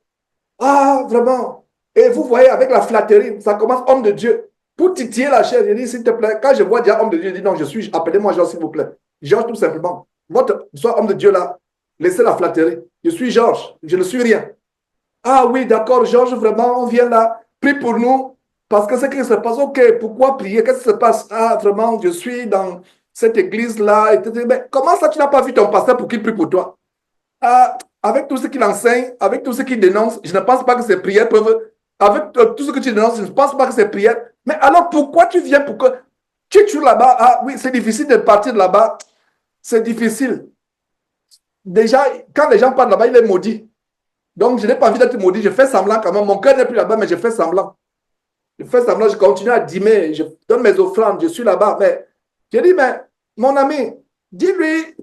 Ah, vraiment. Et vous voyez, avec la flatterie, ça commence homme de Dieu. Pour titiller la chair, je dis, s'il te plaît, quand je vois déjà homme de Dieu, je dis, non, appelez-moi Georges, s'il vous plaît. Georges, tout simplement. Soit homme de Dieu là, laissez la flatterie. Je suis Georges, je ne suis rien. Ah oui, d'accord, Georges, vraiment, on vient là, prie pour nous, parce que ce qui se passe, ok, pourquoi prier? Qu'est-ce qui se passe? Ah, vraiment, je suis dans cette église-là, etc. Mais comment ça, tu n'as pas vu ton pasteur pour qu'il prie pour toi? Ah, avec tout ce qu'il enseigne, avec tout ce qu'il dénonce, je ne pense pas que ces prières peuvent... Avec tout ce que tu dénonces, je ne pense pas que ces prières... Mais alors, pourquoi tu viens pour que... Tu es toujours là-bas? Ah oui, c'est difficile de partir de là-bas. C'est difficile. Déjà, quand les gens partent là-bas, il est maudit. Donc, je n'ai pas envie d'être maudit. Je fais semblant quand même. Mon cœur n'est plus là-bas, mais je fais semblant. Je fais semblant, je continue à dîmer, je donne mes offrandes, je suis là-bas. Mais je dis, mais mon ami, dis-lui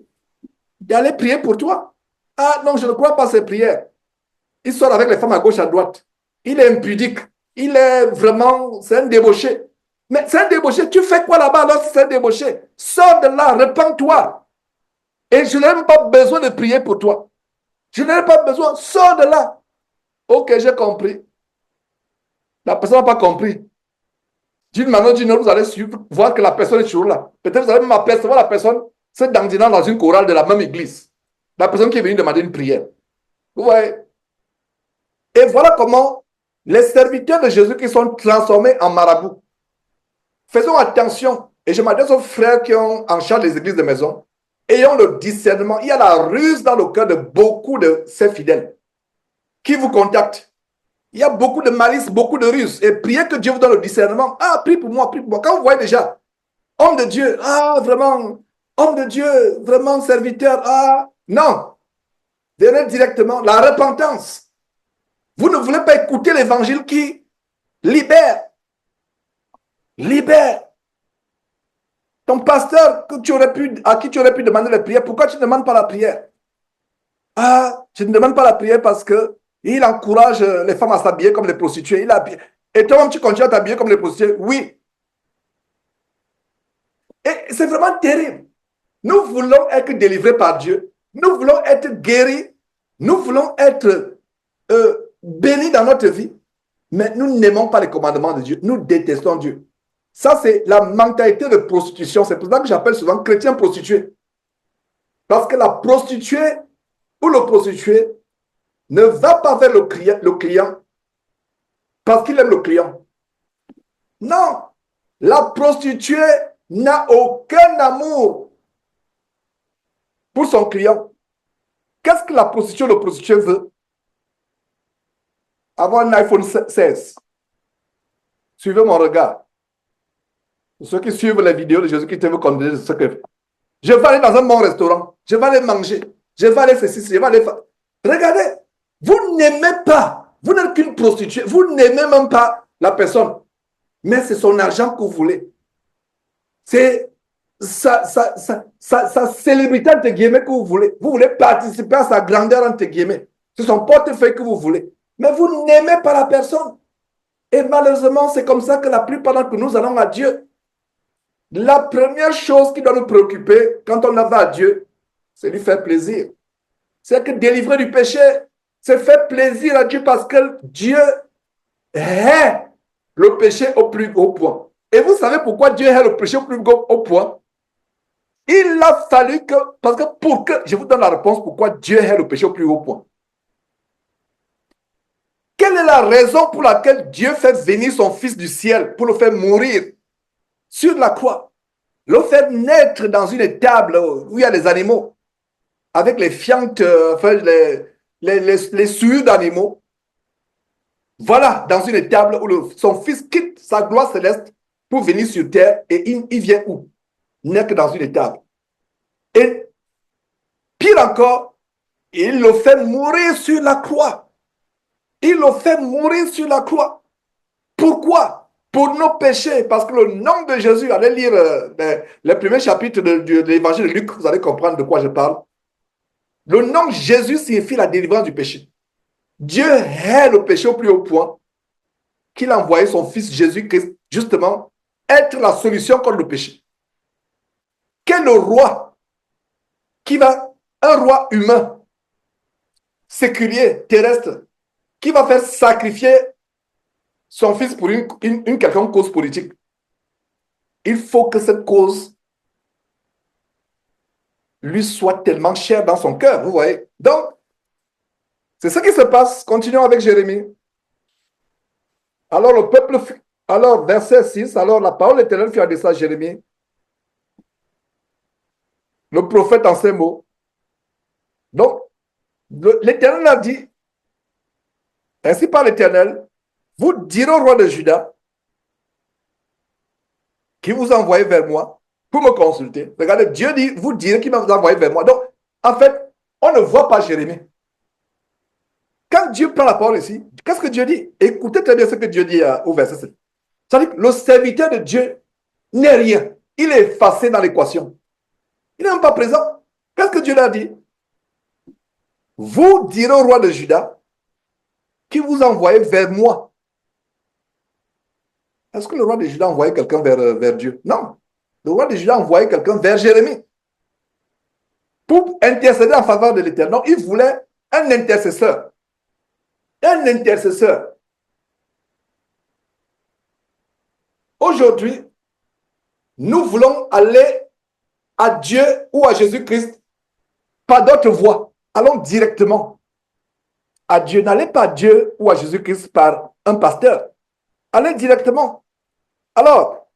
d'aller prier pour toi. Ah non, je ne crois pas à ces prières. Il sort avec les femmes à gauche, à droite. Il est impudique. Il est vraiment, c'est un débauché. Mais c'est un débauché. Tu fais quoi là-bas alors si c'est un débauché? Sors de là, repens-toi. Et je n'ai même pas besoin de prier pour toi. Je n'ai pas besoin. Sors de là. Ok, j'ai compris. La personne n'a pas compris. D'une manière ou d'une autre, vous allez suivre, voir que la personne est toujours là. Peut-être vous allez même apercevoir la personne se dandinant dans une chorale de la même église. La personne qui est venue demander une prière. Vous voyez? Et voilà comment les serviteurs de Jésus qui sont transformés en marabouts. Faisons attention. Et je m'adresse aux frères qui ont en charge les églises de maison. Ayons le discernement. Il y a la ruse dans le cœur de beaucoup de ces fidèles qui vous contactent. Il y a beaucoup de malice, beaucoup de ruse. Et priez que Dieu vous donne le discernement. Ah, prie pour moi, prie pour moi. Quand vous voyez déjà, homme de Dieu, ah, vraiment, homme de Dieu, vraiment serviteur, ah, non. Venez directement, la repentance. Vous ne voulez pas écouter l'évangile qui libère. Libère. Ton pasteur à qui tu aurais pu demander la prière, pourquoi tu ne demandes pas la prière? Ah, je ne demande pas la prière parce que il encourage les femmes à s'habiller comme les prostituées. Et toi-même, tu continues à t'habiller comme les prostituées. Oui. Et c'est vraiment terrible. Nous voulons être délivrés par Dieu. Nous voulons être guéris. Nous voulons être bénis dans notre vie. Mais nous n'aimons pas les commandements de Dieu. Nous détestons Dieu. Ça, c'est la mentalité de prostitution. C'est pour ça que j'appelle souvent chrétien prostitué. Parce que la prostituée ou le prostitué ne va pas vers le client parce qu'il aime le client. Non, la prostituée n'a aucun amour pour son client. Qu'est-ce que la prostituée ou le prostitué veut? Avoir un iPhone 16. Suivez mon regard. Pour ceux qui suivent les vidéos de Jésus qui te veut conduire ce que je vais aller dans un bon restaurant, je vais aller manger, je vais aller ceci, je vais aller faire. Regardez, vous n'aimez pas, vous n'êtes qu'une prostituée, vous n'aimez même pas la personne, mais c'est son argent que vous voulez. C'est sa célébrité, entre guillemets, que vous voulez. Vous voulez participer à sa grandeur, entre guillemets. C'est son portefeuille que vous voulez. Mais vous n'aimez pas la personne. Et malheureusement, c'est comme ça que la plupart d'entre nous allons à Dieu. La première chose qui doit nous préoccuper quand on va à Dieu, c'est lui faire plaisir. C'est que délivrer du péché, c'est faire plaisir à Dieu parce que Dieu hait le péché au plus haut point. Et vous savez pourquoi Dieu hait le péché au plus haut point? Il a fallu que, parce que pour que, je vous donne la réponse pourquoi Dieu hait le péché au plus haut point. Quelle est la raison pour laquelle Dieu fait venir son Fils du ciel pour le faire mourir sur la croix, le faire naître dans une étable où il y a les animaux, avec les fientes, enfin, les souillures d'animaux. Voilà, dans une étable où son Fils quitte sa gloire céleste pour venir sur terre et il vient où? Naître dans une étable. Et pire encore, il le fait mourir sur la croix. Il le fait mourir sur la croix. Pourquoi? Pour nos péchés. Parce que le nom de Jésus, allez lire les premiers chapitres de l'évangile de Luc, vous allez comprendre de quoi je parle. Le nom Jésus signifie la délivrance du péché. Dieu hait le péché au plus haut point qu'il a envoyé son Fils Jésus-Christ, justement, être la solution contre le péché. Quel roi un roi humain, séculier, terrestre, qui va faire sacrifier son fils pour une quelconque cause politique? Il faut que cette cause lui soit tellement chère dans son cœur, vous voyez. Donc, c'est ce qui se passe. Continuons avec Jérémie. Alors le peuple, alors verset 6, alors la parole éternelle fut adressée à Jérémie, le prophète en ces mots. Donc, l'Éternel a dit, ainsi par l'Éternel, vous direz au roi de Juda, qui vous a envoyé vers moi, pour me consulter. Regardez, Dieu dit, vous direz qu'il m'a envoyé vers moi. Donc, en fait, on ne voit pas Jérémie. Quand Dieu prend la parole ici, qu'est-ce que Dieu dit? Écoutez très bien ce que Dieu dit au verset 7. C'est-à-dire que le serviteur de Dieu n'est rien. Il est effacé dans l'équation. Il n'est même pas présent. Qu'est-ce que Dieu leur dit? Vous direz au roi de Juda qui vous envoyez vers moi. Est-ce que le roi de Juda envoyait quelqu'un vers Dieu? Non. Le roi de Juda envoyait quelqu'un vers Jérémie pour intercéder en faveur de l'Éternel. Donc, il voulait un intercesseur. Un intercesseur. Aujourd'hui, nous voulons aller à Dieu ou à Jésus-Christ par d'autres voies. Allons directement à Dieu. N'allez pas à Dieu ou à Jésus-Christ par un pasteur. Allez directement. Alors,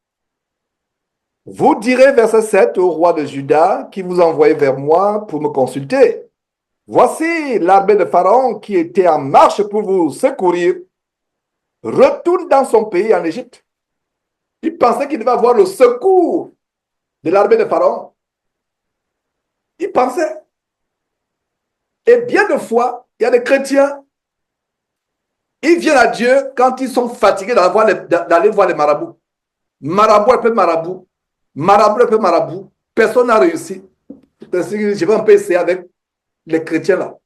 vous direz, verset 7, au roi de Juda qui vous envoyait vers moi pour me consulter. Voici l'armée de Pharaon qui était en marche pour vous secourir. Retourne dans son pays en Égypte. Il pensait qu'il devait avoir le secours de l'armée de Pharaon. Il pensait. Et bien de fois, il y a des chrétiens, ils viennent à Dieu quand ils sont fatigués d'aller voir les marabouts. Marabout après marabout, marabout après marabout, personne n'a réussi. Je vais un peu essayer avec les chrétiens là.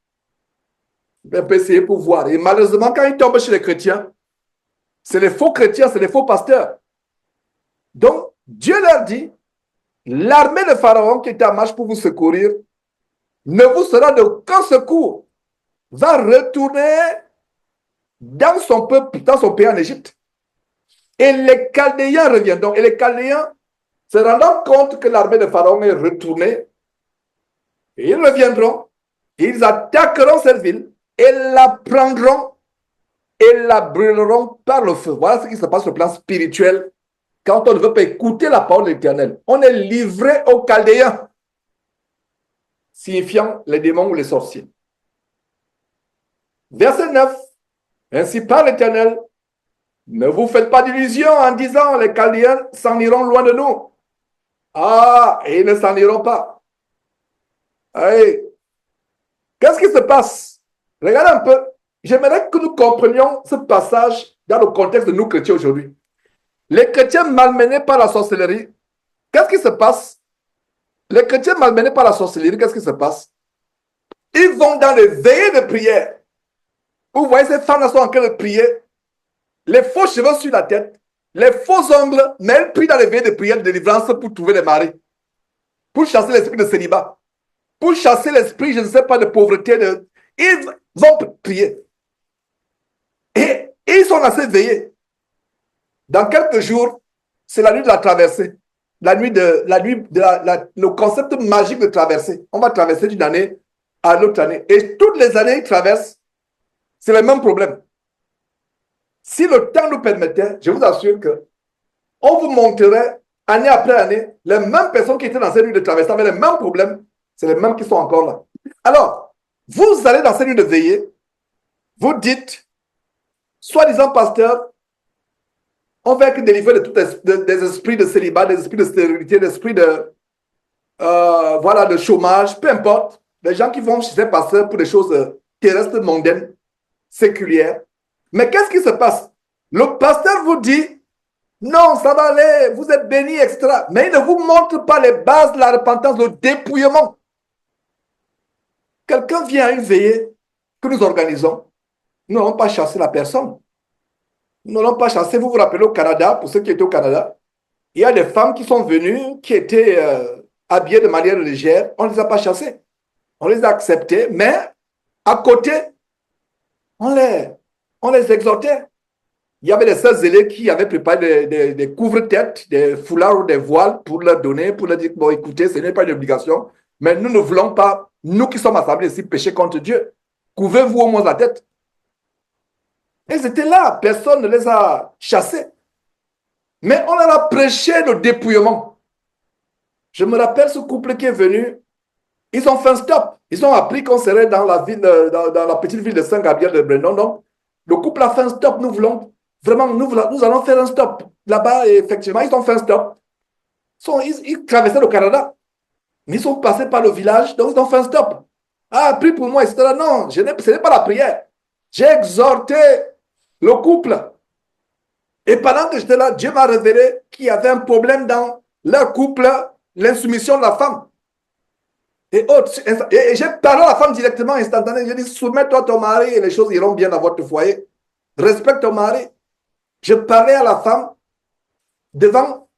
Je vais un peu essayer pour voir. Et malheureusement, quand ils tombent chez les chrétiens, c'est les faux chrétiens, c'est les faux pasteurs. Donc, Dieu leur dit, l'armée de Pharaon qui est en marche pour vous secourir ne vous sera d'aucun secours. Va retourner dans son peuple, dans son pays en Égypte. Et les Chaldéens reviendront. Et les Chaldéens, se rendant compte que l'armée de Pharaon est retournée, ils reviendront, ils attaqueront cette ville et la prendront et la brûleront par le feu. Voilà ce qui se passe sur le plan spirituel quand on ne veut pas écouter la parole de l'Éternel. On est livré aux Chaldéens, signifiant les démons ou les sorciers. Verset 9. Ainsi parle l'Éternel, ne vous faites pas d'illusions en disant les Chaldéens s'en iront loin de nous. Ah, et ils ne s'en iront pas. Hey. Qu'est-ce qui se passe? Regardez un peu. J'aimerais que nous comprenions ce passage dans le contexte de nous chrétiens aujourd'hui. Les chrétiens malmenés par la sorcellerie, qu'est-ce qui se passe? Les chrétiens malmenés par la sorcellerie, qu'est-ce qui se passe? Ils vont dans les veillées de prière. Vous voyez ces femmes-là sont en train de prier, les faux cheveux sur la tête, les faux ongles, mais elles prient dans les veillées de prière de délivrance pour trouver des maris, pour chasser l'esprit de célibat, pour chasser l'esprit, je ne sais pas, de pauvreté. Ils vont prier. Et ils sont assez veillés. Dans quelques jours, c'est la nuit de la traversée. Le concept magique de traversée. On va traverser d'une année à l'autre année. Et toutes les années, ils traversent. C'est le même problème. Si le temps nous permettait, je vous assure que on vous montrerait année après année les mêmes personnes qui étaient dans cette nuit de traversée avec les mêmes problèmes. C'est les mêmes qui sont encore là. Alors, vous allez dans cette nuit de veillée, vous dites, soi-disant pasteur, on va être délivré de tous des esprits de célibat, des esprits de stérilité, des esprits de, de chômage, peu importe. Les gens qui vont chez ces pasteurs pour des choses terrestres, mondaines, séculières. Mais qu'est-ce qui se passe? Le pasteur vous dit, non, ça va aller, vous êtes bénis, etc. Mais il ne vous montre pas les bases de la repentance, le dépouillement. Quelqu'un vient à une veillée que nous organisons. Nous n'allons pas chasser la personne. Nous n'allons pas chasser. Vous vous rappelez au Canada, pour ceux qui étaient au Canada, il y a des femmes qui sont venues, qui étaient habillées de manière légère. On ne les a pas chassées. On les a acceptées, mais à côté, on les exhortait. Il y avait des sœurs zélées qui avaient préparé des couvre-têtes, des foulards ou des voiles pour leur donner, pour leur dire, bon, écoutez, ce n'est pas une obligation, mais nous ne voulons pas, nous qui sommes assemblés ici, pécher contre Dieu. Couvrez-vous au moins la tête. Ils étaient là, personne ne les a chassés. Mais on leur a prêché le dépouillement. Je me rappelle ce couple qui est venu, ils ont fait un stop. Ils ont appris qu'on serait dans la ville, dans la petite ville de Saint-Gabriel de Brandon. Donc, le couple a fait un stop. Nous voulons, vraiment, nous allons faire un stop. Là-bas, effectivement, ils ont fait un stop. Ils traversaient le Canada. Mais ils sont passés par le village, donc ils ont fait un stop. Ah, prie pour moi, etc. Non, ce n'est pas la prière. J'ai exhorté le couple. Et pendant que j'étais là, Dieu m'a révélé qu'il y avait un problème dans leur couple, l'insoumission de la femme. Et j'ai parlé à la femme directement, instantanément. J'ai dit, soumets-toi à ton mari et les choses iront bien dans votre foyer. Respecte ton mari. Je parlais à la femme devant,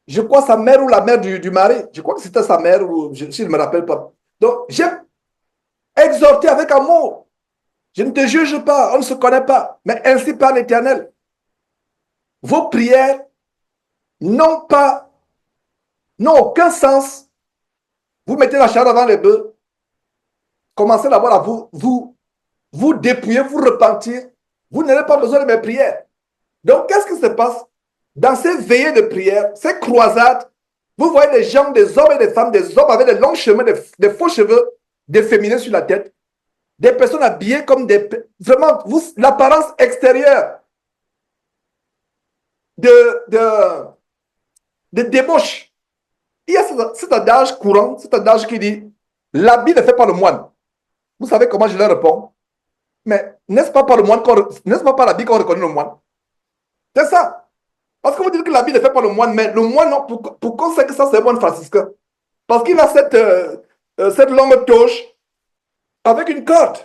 je crois, sa mère ou la mère du mari. Je crois que c'était sa mère, ou je ne me rappelle pas. Donc, j'ai exhorté avec amour. Je ne te juge pas, on ne se connaît pas. Mais ainsi par l'Éternel. Vos prières n'ont aucun sens. Vous mettez la charrue avant les bœufs. Commencez d'abord à vous dépouiller, vous repentir. Vous n'avez pas besoin de mes prières. Donc, qu'est-ce qui se passe? Dans ces veillées de prière, ces croisades, vous voyez des gens, des hommes et des femmes, des hommes avec des longs cheveux, des faux cheveux, des féminins sur la tête, des personnes habillées comme des... Vraiment, l'apparence extérieure de débauche. Il y a cet adage courant, cet adage qui dit, l'habit ne fait pas le moine. Vous savez comment je leur réponds? Mais n'est-ce pas par le moine, n'est-ce pas par l'habit qu'on reconnaît le moine? C'est ça. Parce que vous dites que l'habit ne fait pas le moine, mais le moine, non, pourquoi c'est que ça, c'est un moine franciscain? Parce qu'il a cette longue toche avec une corde.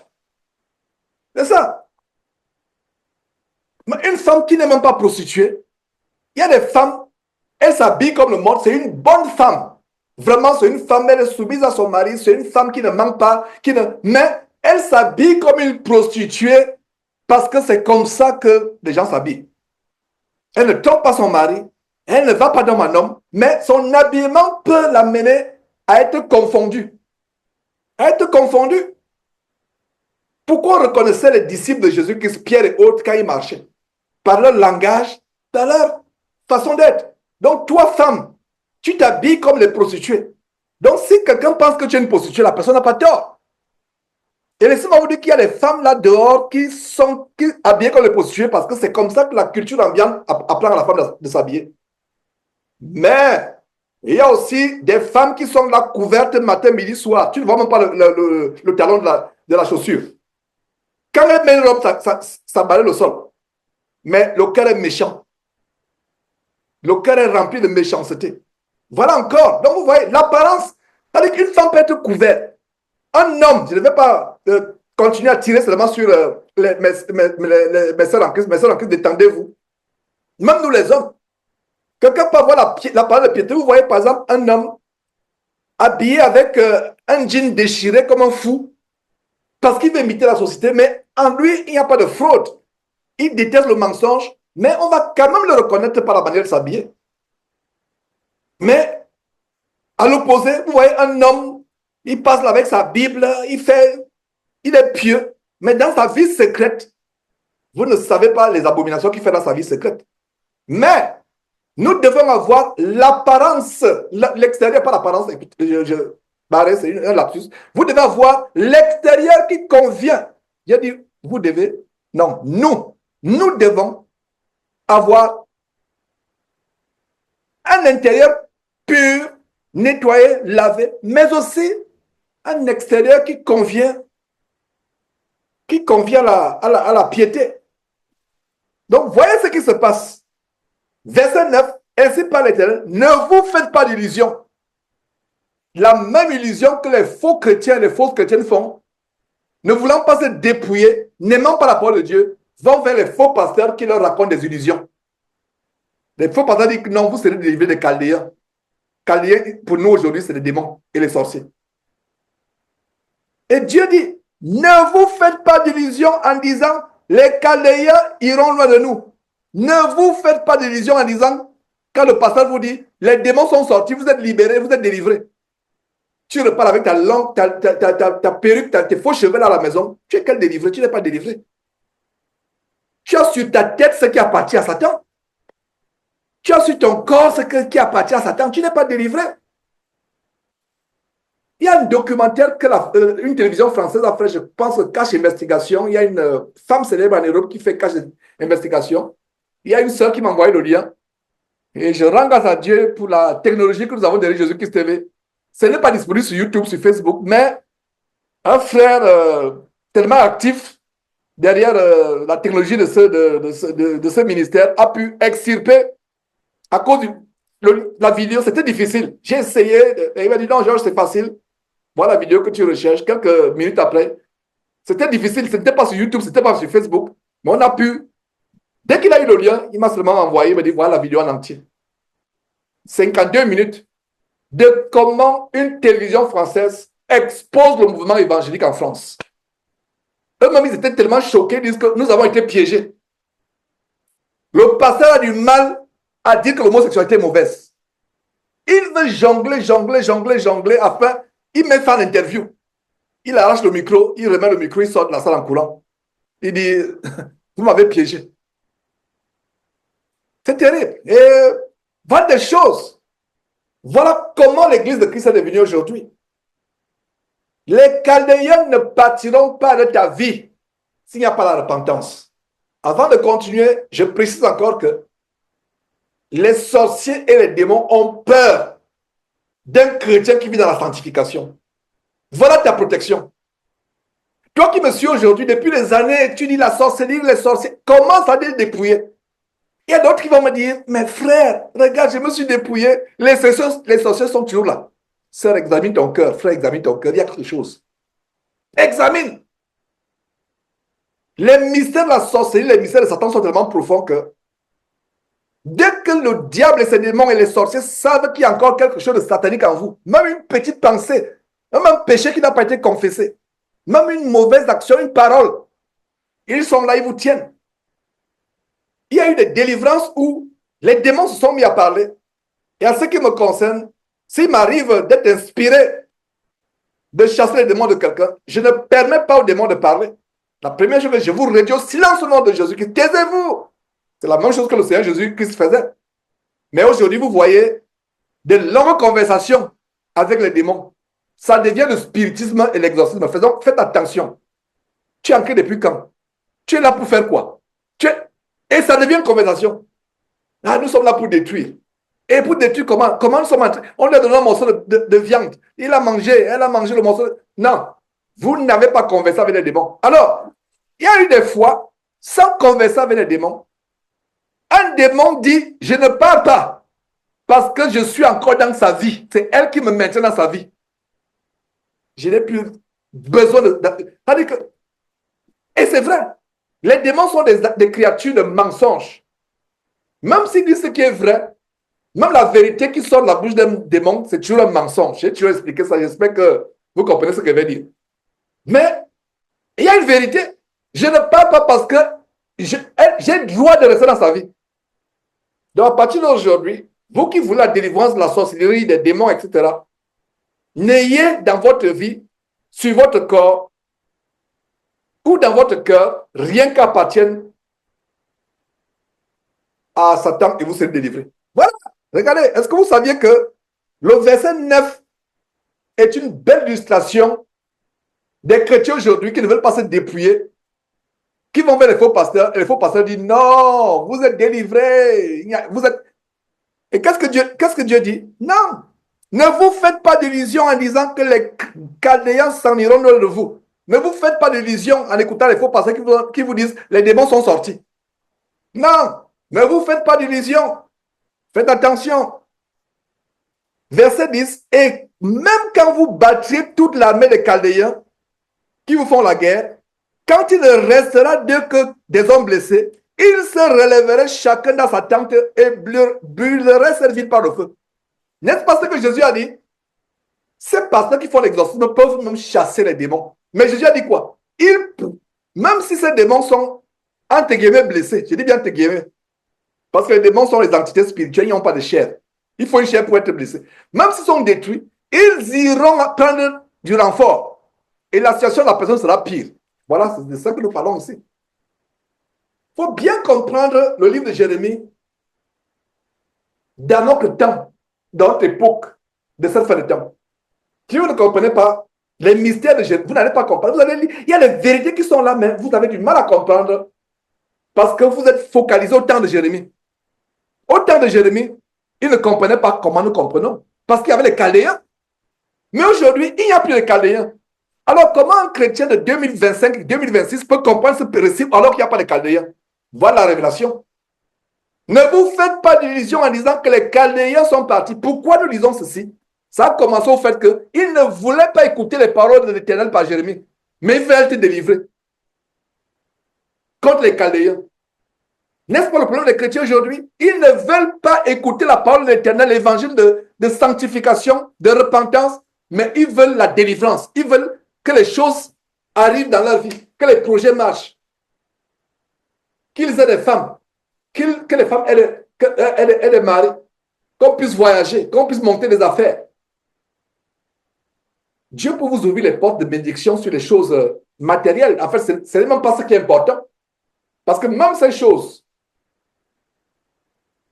C'est ça. Mais une femme qui n'est même pas prostituée, il y a des femmes, elles s'habillent comme le monde, c'est une bonne femme. Vraiment, c'est une femme, elle est soumise à son mari, c'est une femme qui ne manque pas, mais elle s'habille comme une prostituée parce que c'est comme ça que les gens s'habillent. Elle ne trompe pas son mari, elle ne va pas dans un homme, mais son habillement peut l'amener à être confondu. À être confondu. Pourquoi on reconnaissait les disciples de Jésus-Christ, Pierre et autres, quand ils marchaient? Par leur langage, par leur façon d'être. Donc, toi, femme, tu t'habilles comme les prostituées. Donc, si quelqu'un pense que tu es une prostituée, la personne n'a pas tort. Et laissez-moi vous dire qu'il y a des femmes là dehors qui sont habillées comme les prostituées parce que c'est comme ça que la culture ambiante apprend à la femme de s'habiller. Mais il y a aussi des femmes qui sont là couvertes matin, midi, soir. Tu ne vois même pas le talon de la chaussure. Quand elle met une robe, ça balaye le sol. Mais le cœur est méchant. Le cœur est rempli de méchanceté. Voilà encore. Donc vous voyez, l'apparence, c'est-à-dire qu'une femme peut être couverte. Un homme, je ne vais pas continuer à tirer seulement sur mes soeurs en Christ. Mes soeurs en Christ, détendez-vous. Même nous les hommes. Quelqu'un peut avoir la parole de piété. Vous voyez par exemple un homme habillé avec un jean déchiré comme un fou parce qu'il veut imiter la société, mais en lui, il n'y a pas de fraude. Il déteste le mensonge, mais on va quand même le reconnaître par la manière de s'habiller. Mais à l'opposé, vous voyez un homme, il passe là avec sa Bible, il est pieux, mais dans sa vie secrète, vous ne savez pas les abominations qu'il fait dans sa vie secrète. Mais nous devons avoir l'apparence, l'extérieur, pas l'apparence, c'est un lapsus. Vous devez avoir l'extérieur qui convient. J'ai dit, vous devez, non, nous devons avoir un intérieur pur, nettoyé, lavé, mais aussi un extérieur qui convient à la piété. Donc, voyez ce qui se passe. Verset 9, ainsi par l'Éternel, ne vous faites pas d'illusions. La même illusion que les faux chrétiens et les fausses chrétiennes font, ne voulant pas se dépouiller, n'aimant pas la parole de Dieu, vont vers les faux pasteurs qui leur racontent des illusions. Les faux pasteurs disent que non, vous serez délivrés des Chaldéens. Chaldéens, pour nous aujourd'hui, c'est les démons et les sorciers. Et Dieu dit, ne vous faites pas d'illusions en disant, les Chaldéens iront loin de nous. Ne vous faites pas d'illusions en disant, quand le pasteur vous dit, les démons sont sortis, vous êtes libérés, vous êtes délivrés. Tu repars avec ta langue, ta perruque, tes faux cheveux à la maison. Tu es quel délivré? Tu n'es pas délivré. Tu as sur ta tête ce qui appartient à Satan. Tu as sur ton corps ce qui appartient à Satan. Tu n'es pas délivré. Il y a un documentaire que une télévision française a fait, je pense, Cache Investigation. Il y a une femme célèbre en Europe qui fait Cache Investigation. Il y a une sœur qui m'a envoyé le lien. Et je rends grâce à Dieu pour la technologie que nous avons derrière Jésus-Christ TV. Ce n'est pas disponible sur YouTube, sur Facebook, mais un frère tellement actif derrière la technologie de ce ministère a pu extirper à cause de la vidéo. C'était difficile. J'ai essayé. Et il m'a dit non, Georges, c'est facile. Voilà la vidéo que tu recherches. Quelques minutes après, c'était difficile. Ce n'était pas sur YouTube, ce n'était pas sur Facebook. Mais on a pu. Dès qu'il a eu le lien, il m'a seulement envoyé. Il m'a dit voilà la vidéo en entier. 52 minutes de comment une télévision française expose le mouvement évangélique en France. Eux-mêmes, ils étaient tellement choqués, ils disent que nous avons été piégés. Le pasteur a du mal à dire que l'homosexualité est mauvaise. Il veut jongler, afin, il met fin à l'interview. Il arrache le micro, il remet le micro, il sort de la salle en courant. Il dit, vous m'avez piégé. C'est terrible. Et voilà des choses. Voilà comment l'église de Christ est devenue aujourd'hui. Les Chaldéens ne partiront pas de ta vie s'il n'y a pas la repentance. Avant de continuer, je précise encore que les sorciers et les démons ont peur d'un chrétien qui vit dans la sanctification. Voilà ta protection. Toi qui me suis aujourd'hui, depuis des années, tu dis la sorcellerie, les sorciers, commence à te dépouiller. Il y a d'autres qui vont me dire, mais frère, regarde, je me suis dépouillé, les sorciers sont toujours là. Sœur, examine ton cœur, frère, examine ton cœur, il y a quelque chose. Examine. Les mystères de la sorcellerie, les mystères de Satan sont tellement profonds que dès que le diable et ses démons et les sorciers savent qu'il y a encore quelque chose de satanique en vous, même une petite pensée, même un péché qui n'a pas été confessé, même une mauvaise action, une parole, ils sont là, ils vous tiennent. Il y a eu des délivrances où les démons se sont mis à parler. Et en ce qui me concerne, s'il m'arrive d'être inspiré de chasser les démons de quelqu'un, je ne permets pas aux démons de parler. La première chose que je vous réduis au silence au nom de Jésus-Christ. Taisez-vous. C'est la même chose que le Seigneur Jésus-Christ faisait. Mais aujourd'hui, vous voyez de longues conversations avec les démons. Ça devient le spiritisme et l'exorcisme. Faites attention. Tu es ancré depuis quand? Tu es là pour faire quoi? Et ça devient une conversation. Ah, nous sommes là pour détruire. Et pour détruire comment nous sommes entrés? On lui a donné un morceau de viande. Il a mangé, elle a mangé le morceau. Non. Vous n'avez pas conversé avec les démons. Alors, il y a eu des fois, sans converser avec les démons, un démon dit, je ne pars pas parce que je suis encore dans sa vie. C'est elle qui me maintient dans sa vie. Je n'ai plus besoin de... Et c'est vrai. Les démons sont des créatures de mensonges. Même s'ils disent ce qui est vrai, même la vérité qui sort de la bouche d'un démon, c'est toujours un mensonge. J'ai toujours expliqué ça. J'espère que vous comprenez ce que je veux dire. Mais il y a une vérité. Je ne parle pas parce que j'ai le droit de rester dans sa vie. Donc, à partir d'aujourd'hui, vous qui voulez la délivrance de la sorcellerie, des démons, etc., n'ayez dans votre vie, sur votre corps ou dans votre cœur, rien qui appartienne à Satan et vous serez délivré. Voilà. Regardez, est-ce que vous saviez que le verset 9 est une belle illustration des chrétiens aujourd'hui qui ne veulent pas se dépouiller, qui vont vers les faux pasteurs, et les faux pasteurs disent non, vous êtes délivrés. Vous êtes... Et qu'est-ce que Dieu dit? Non. Ne vous faites pas d'illusions en disant que les Chaldéens s'en iront de vous. Ne vous faites pas d'illusions en écoutant les faux pasteurs qui vous disent les démons sont sortis. Non. Ne vous faites pas d'illusions. Faites attention. Verset 10. Et même quand vous battriez toute l'armée des Chaldéens qui vous font la guerre, quand il ne restera d'eux que des hommes blessés, ils se relèveraient chacun dans sa tente et brûleraient cette ville par le feu. N'est-ce pas ce que Jésus a dit? Ces pasteurs qui font l'exorcisme peuvent même chasser les démons. Mais Jésus a dit quoi? Même si ces démons sont, entre guillemets, blessés, je dis bien entre guillemets, parce que les démons sont les entités spirituelles, ils n'ont pas de chair. Il faut une chair pour être blessé. Même s'ils sont détruits, ils iront prendre du renfort. Et la situation de la personne sera pire. Voilà, c'est de ça que nous parlons ici. Il faut bien comprendre le livre de Jérémie dans notre temps, dans notre époque de cette fin de temps. Si vous ne comprenez pas les mystères de Jérémie, vous n'allez pas comprendre. Il y a les vérités qui sont là, mais vous avez du mal à comprendre parce que vous êtes focalisé au temps de Jérémie. Au temps de Jérémie, ils ne comprenaient pas comment nous comprenons. Parce qu'il y avait les Chaldéens. Mais aujourd'hui, il n'y a plus de Chaldéens. Alors, comment un chrétien de 2025-2026 peut comprendre ce principe alors qu'il n'y a pas de Chaldéens? Voilà la révélation. Ne vous faites pas d'illusions en disant que les Chaldéens sont partis. Pourquoi nous disons ceci? Ça a commencé au fait qu'ils ne voulaient pas écouter les paroles de l'Éternel par Jérémie, mais ils veulent te délivrer contre les Chaldéens. N'est-ce pas le problème des chrétiens aujourd'hui? Ils ne veulent pas écouter la parole de l'Éternel, l'évangile de sanctification, de repentance, mais ils veulent la délivrance. Ils veulent que les choses arrivent dans leur vie, que les projets marchent, qu'ils aient des femmes, que les femmes aient des maris, qu'on puisse voyager, qu'on puisse monter des affaires. Dieu peut vous ouvrir les portes de bénédiction sur les choses matérielles. En fait, ce n'est même pas ce qui est important. Parce que même ces choses,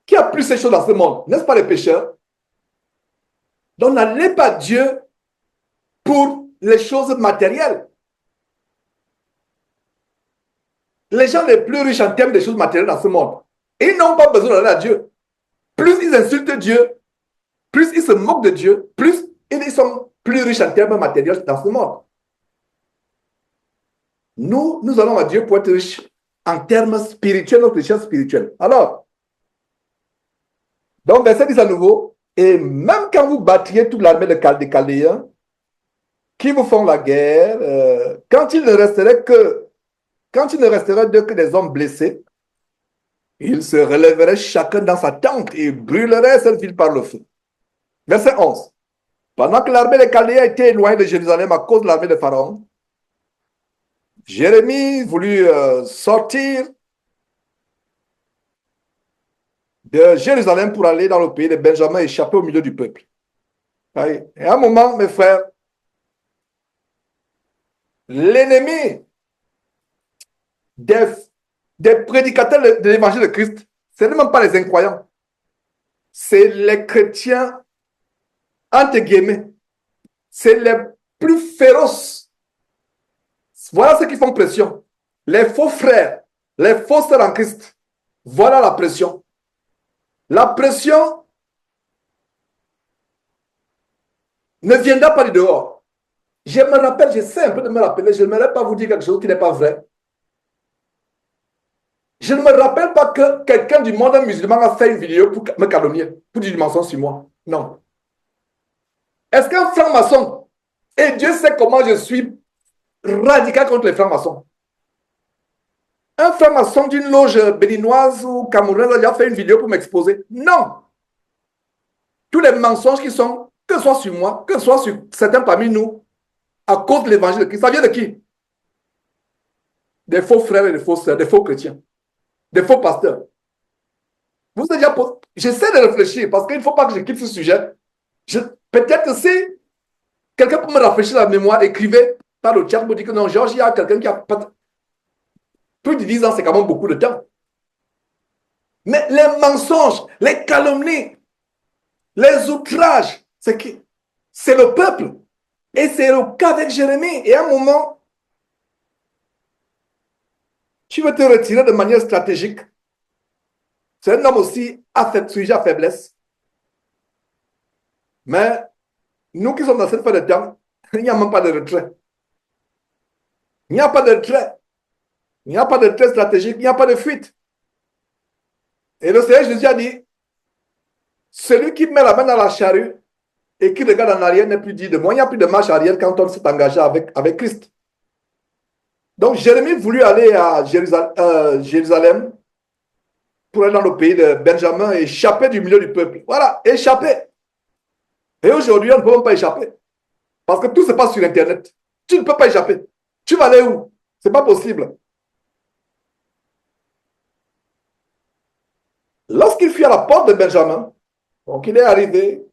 qui a plus ces choses dans ce monde? N'est-ce pas les pécheurs? Donc, n'allez pas à Dieu pour les choses matérielles. Les gens les plus riches en termes de choses matérielles dans ce monde, ils n'ont pas besoin d'aller à Dieu. Plus ils insultent Dieu, plus ils se moquent de Dieu, plus ils sont plus riches en termes matériels dans ce monde. Nous allons à Dieu pour être riches en termes spirituels, notre richesse spirituelle. Alors, donc verset 10 à nouveau, et même quand vous battriez toute l'armée des Chaldéens, qui vous font la guerre, quand il ne resterait que des hommes blessés, ils se relèveraient chacun dans sa tente et brûleraient cette ville par le feu. Verset 11. Pendant que l'armée des Chaldéens était éloignée de Jérusalem à cause de l'armée de Pharaon, Jérémie voulut sortir de Jérusalem pour aller dans le pays de Benjamin et échapper au milieu du peuple. Et à un moment, mes frères, l'ennemi des prédicateurs de l'évangile de Christ, ce n'est même pas les incroyants, c'est les chrétiens, entre guillemets, c'est les plus féroces. Voilà ceux qui font pression. Les faux frères, les faux sœurs en Christ. Voilà la pression. La pression ne viendra pas du dehors. Je me rappelle, j'essaie un peu de me rappeler, je n'aimerais pas vous dire quelque chose qui n'est pas vrai. Je ne me rappelle pas que quelqu'un du monde musulman a fait une vidéo pour me calomnier, pour dire du mensonge sur moi. Non. Est-ce qu'un franc-maçon, et Dieu sait comment je suis radical contre les francs-maçons, un franc-maçon d'une loge béninoise ou camerounaise a fait une vidéo pour m'exposer? Non. Tous les mensonges qui sont, que ce soit sur moi, que ce soit sur certains parmi nous, à cause de l'évangile de Christ, ça vient de qui? Des faux frères et des faux sœurs, des faux chrétiens, des faux pasteurs. Vous avez déjà posé... J'essaie de réfléchir parce qu'il ne faut pas que je quitte ce sujet. Peut-être si quelqu'un peut me rafraîchir la mémoire, écrivez par le chat pour dire que non, Georges, il y a quelqu'un qui a plus de 10 ans, c'est quand même beaucoup de temps. Mais les mensonges, les calomnies, les outrages, c'est qui? C'est le peuple. Et c'est le cas avec Jérémie. Et à un moment, tu veux te retirer de manière stratégique. C'est un homme aussi sujet à faiblesse. Mais nous qui sommes dans cette fin de temps, il n'y a même pas de retrait. Il n'y a pas de retrait. Il n'y a pas de retrait stratégique. Il n'y a pas de fuite. Et le Seigneur Jésus a dit, celui qui met la main dans la charrue et qui regarde en arrière n'est plus dit de moi. Il n'y a plus de marche arrière quand on s'est engagé avec Christ. Donc Jérémie voulut aller à Jérusalem pour aller dans le pays de Benjamin et échapper du milieu du peuple. Voilà, échapper. Et aujourd'hui, on ne peut même pas échapper. Parce que tout se passe sur Internet. Tu ne peux pas échapper. Tu vas aller où? Ce n'est pas possible. Lorsqu'il fut à la porte de Benjamin, donc il est arrivé,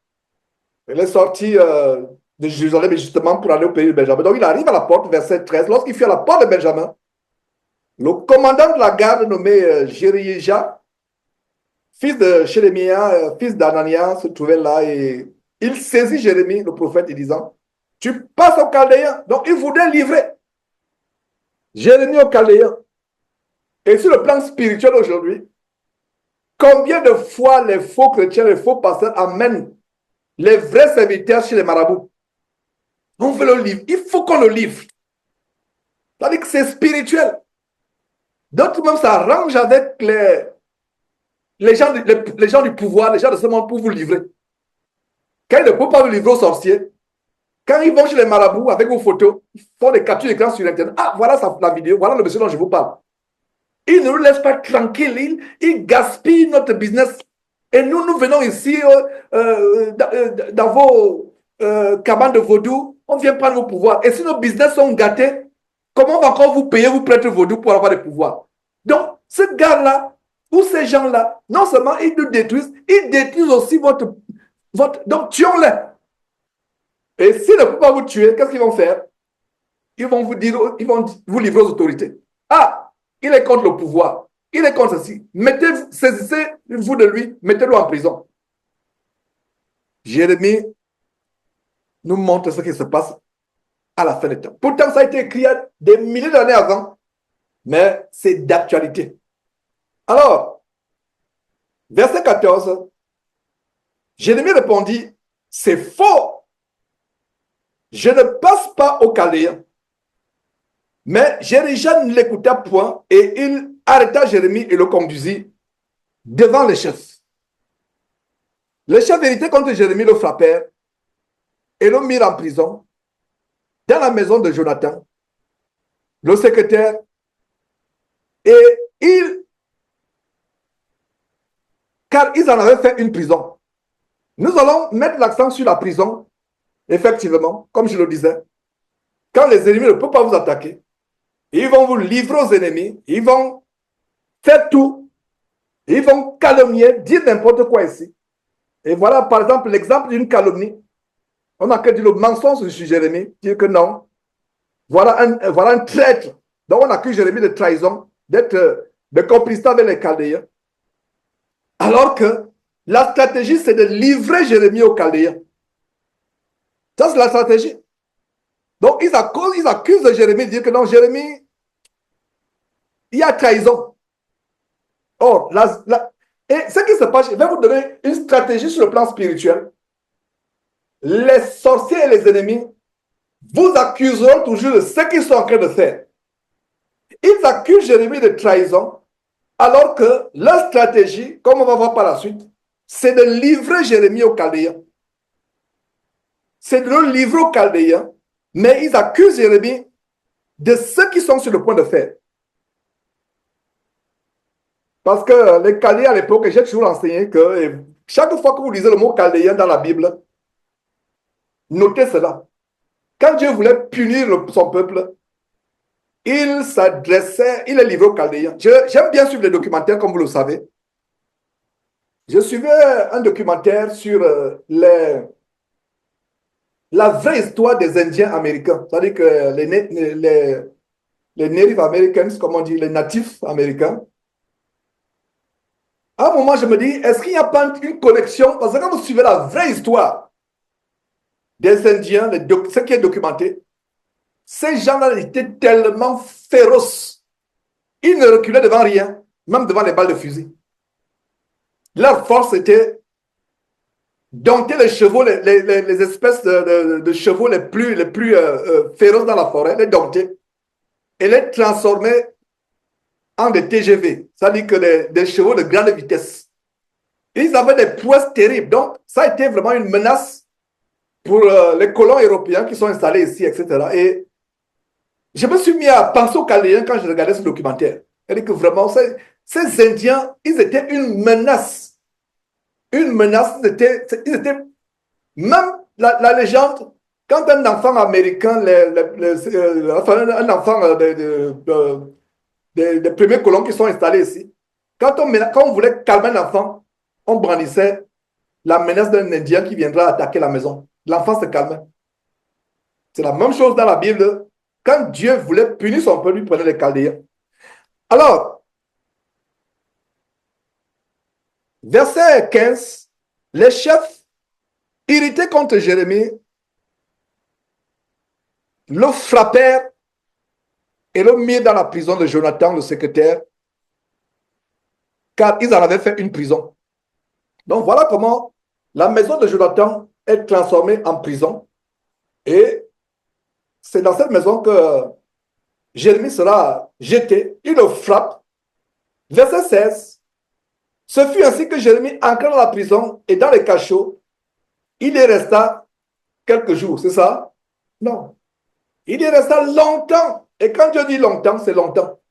il est sorti de Jérusalem justement pour aller au pays de Benjamin. Donc il arrive à la porte, verset 13. Lorsqu'il fut à la porte de Benjamin, le commandant de la garde nommé Jéréja, fils de Chélémia, fils d'Anania, se trouvait là et il saisit Jérémie, le prophète, en disant, tu passes aux Chaldéens. Donc il voulait livrer Jérémie aux Chaldéens. Et sur le plan spirituel aujourd'hui, combien de fois les faux chrétiens, les faux pasteurs amènent les vrais serviteurs chez les marabouts? On veut le livre. Il faut qu'on le livre. C'est-à-dire que c'est spirituel. D'autres même s'arrangent avec les gens du pouvoir, les gens de ce monde pour vous livrer. Quand ils ne peuvent pas vous livrer aux sorciers, quand ils vont chez les marabouts avec vos photos, ils font des captures d'écran sur Internet. Ah, voilà la vidéo, voilà le monsieur dont je vous parle. Ils ne nous laissent pas tranquilles, ils gaspillent notre business. Et nous venons ici dans vos cabanes de vaudou, on vient prendre vos pouvoirs. Et si nos business sont gâtés, comment on va encore vous payer, vous prêter vaudou pour avoir des pouvoirs? Donc, ce gars-là, ou ces gens-là, non seulement ils nous détruisent, ils détruisent aussi votre... Donc, tuons-les. Et s'ils ne peuvent pas vous tuer, qu'est-ce qu'ils vont faire? Ils vont vous dire, ils vont vous livrer aux autorités. Ah, il est contre le pouvoir. Il est contre ceci. Saisissez-vous de lui, mettez-le en prison. Jérémie nous montre ce qui se passe à la fin des temps. Pourtant, ça a été écrit il y a des milliers d'années avant, mais c'est d'actualité. Alors, verset 14, Jérémie répondit, c'est faux. Je ne passe pas au Chaldéen. Mais Jérémia ne l'écouta point et il arrêta Jérémie et le conduisit devant les chefs. Les chefs véritaient contre Jérémie le frappèrent et le mirent en prison dans la maison de Jonathan, le secrétaire, et car ils en avaient fait une prison. Nous allons mettre l'accent sur la prison, effectivement, comme je le disais. Quand les ennemis ne peuvent pas vous attaquer, ils vont vous livrer aux ennemis, ils vont faire tout, ils vont calomnier, dire n'importe quoi ici. Et voilà, par exemple, l'exemple d'une calomnie. On a que dit le mensonge sur Jérémie, dire que non. Voilà un traître. Donc on accuse Jérémie de trahison, d'être de complicité avec les Chaldéens. Alors que la stratégie, c'est de livrer Jérémie aux Chaldéens. Ça, c'est la stratégie. Donc ils accusent Jérémie de dire que non, Jérémie, il y a trahison. Or, et ce qui se passe, je vais vous donner une stratégie sur le plan spirituel. Les sorciers et les ennemis vous accuseront toujours de ce qu'ils sont en train de faire. Ils accusent Jérémie de trahison, alors que leur stratégie, comme on va voir par la suite, c'est de livrer Jérémie aux Chaldéens. C'est de le livrer aux Chaldéens, mais ils accusent Jérémie de ce qu'ils sont sur le point de faire. Parce que les Chaldéens à l'époque, j'ai toujours enseigné que chaque fois que vous lisez le mot Chaldéen dans la Bible, notez cela. Quand Dieu voulait punir son peuple, il s'adressait, il est livré aux Chaldéens. J'aime bien suivre les documentaires, comme vous le savez. Je suivais un documentaire sur la vraie histoire des Indiens américains. C'est-à-dire que les Native Americans, comme on dit, les natifs américains. À un moment, je me dis, est-ce qu'il n'y a pas une connexion? Parce que quand vous suivez la vraie histoire des Indiens, ce qui est documenté, ces gens-là étaient tellement féroces. Ils ne reculaient devant rien, même devant les balles de fusil. Leur force était dompter les chevaux, les espèces de chevaux les plus féroces dans la forêt, les dompter et les transformer en des TGV, c'est-à-dire que des chevaux de grande vitesse. Ils avaient des prouesses terribles. Donc, ça a été vraiment une menace pour les colons européens qui sont installés ici, etc. Et je me suis mis à penser aux Chaldéens quand je regardais ce documentaire. C'est-à-dire que vraiment, ces Indiens, ils étaient une menace. Une menace, ils étaient même la légende, quand un enfant américain, un enfant des premiers colons qui sont installés ici, quand on voulait calmer l'enfant, on brandissait la menace d'un Indien qui viendra attaquer la maison. L'enfant se calmait. C'est la même chose dans la Bible. Quand Dieu voulait punir son peuple, il prenait les Chaldéens. Alors, verset 15, les chefs irrités contre Jérémie le frappèrent et le mirent dans la prison de Jonathan, le secrétaire, car ils en avaient fait une prison. Donc voilà comment la maison de Jonathan est transformée en prison et c'est dans cette maison que Jérémie sera jeté. Il le frappe. Verset 16. Ce fut ainsi que Jérémie entra dans la prison et dans les cachots. Il y resta quelques jours, c'est ça? Non. Il y resta longtemps. Et quand Dieu dit longtemps, c'est longtemps.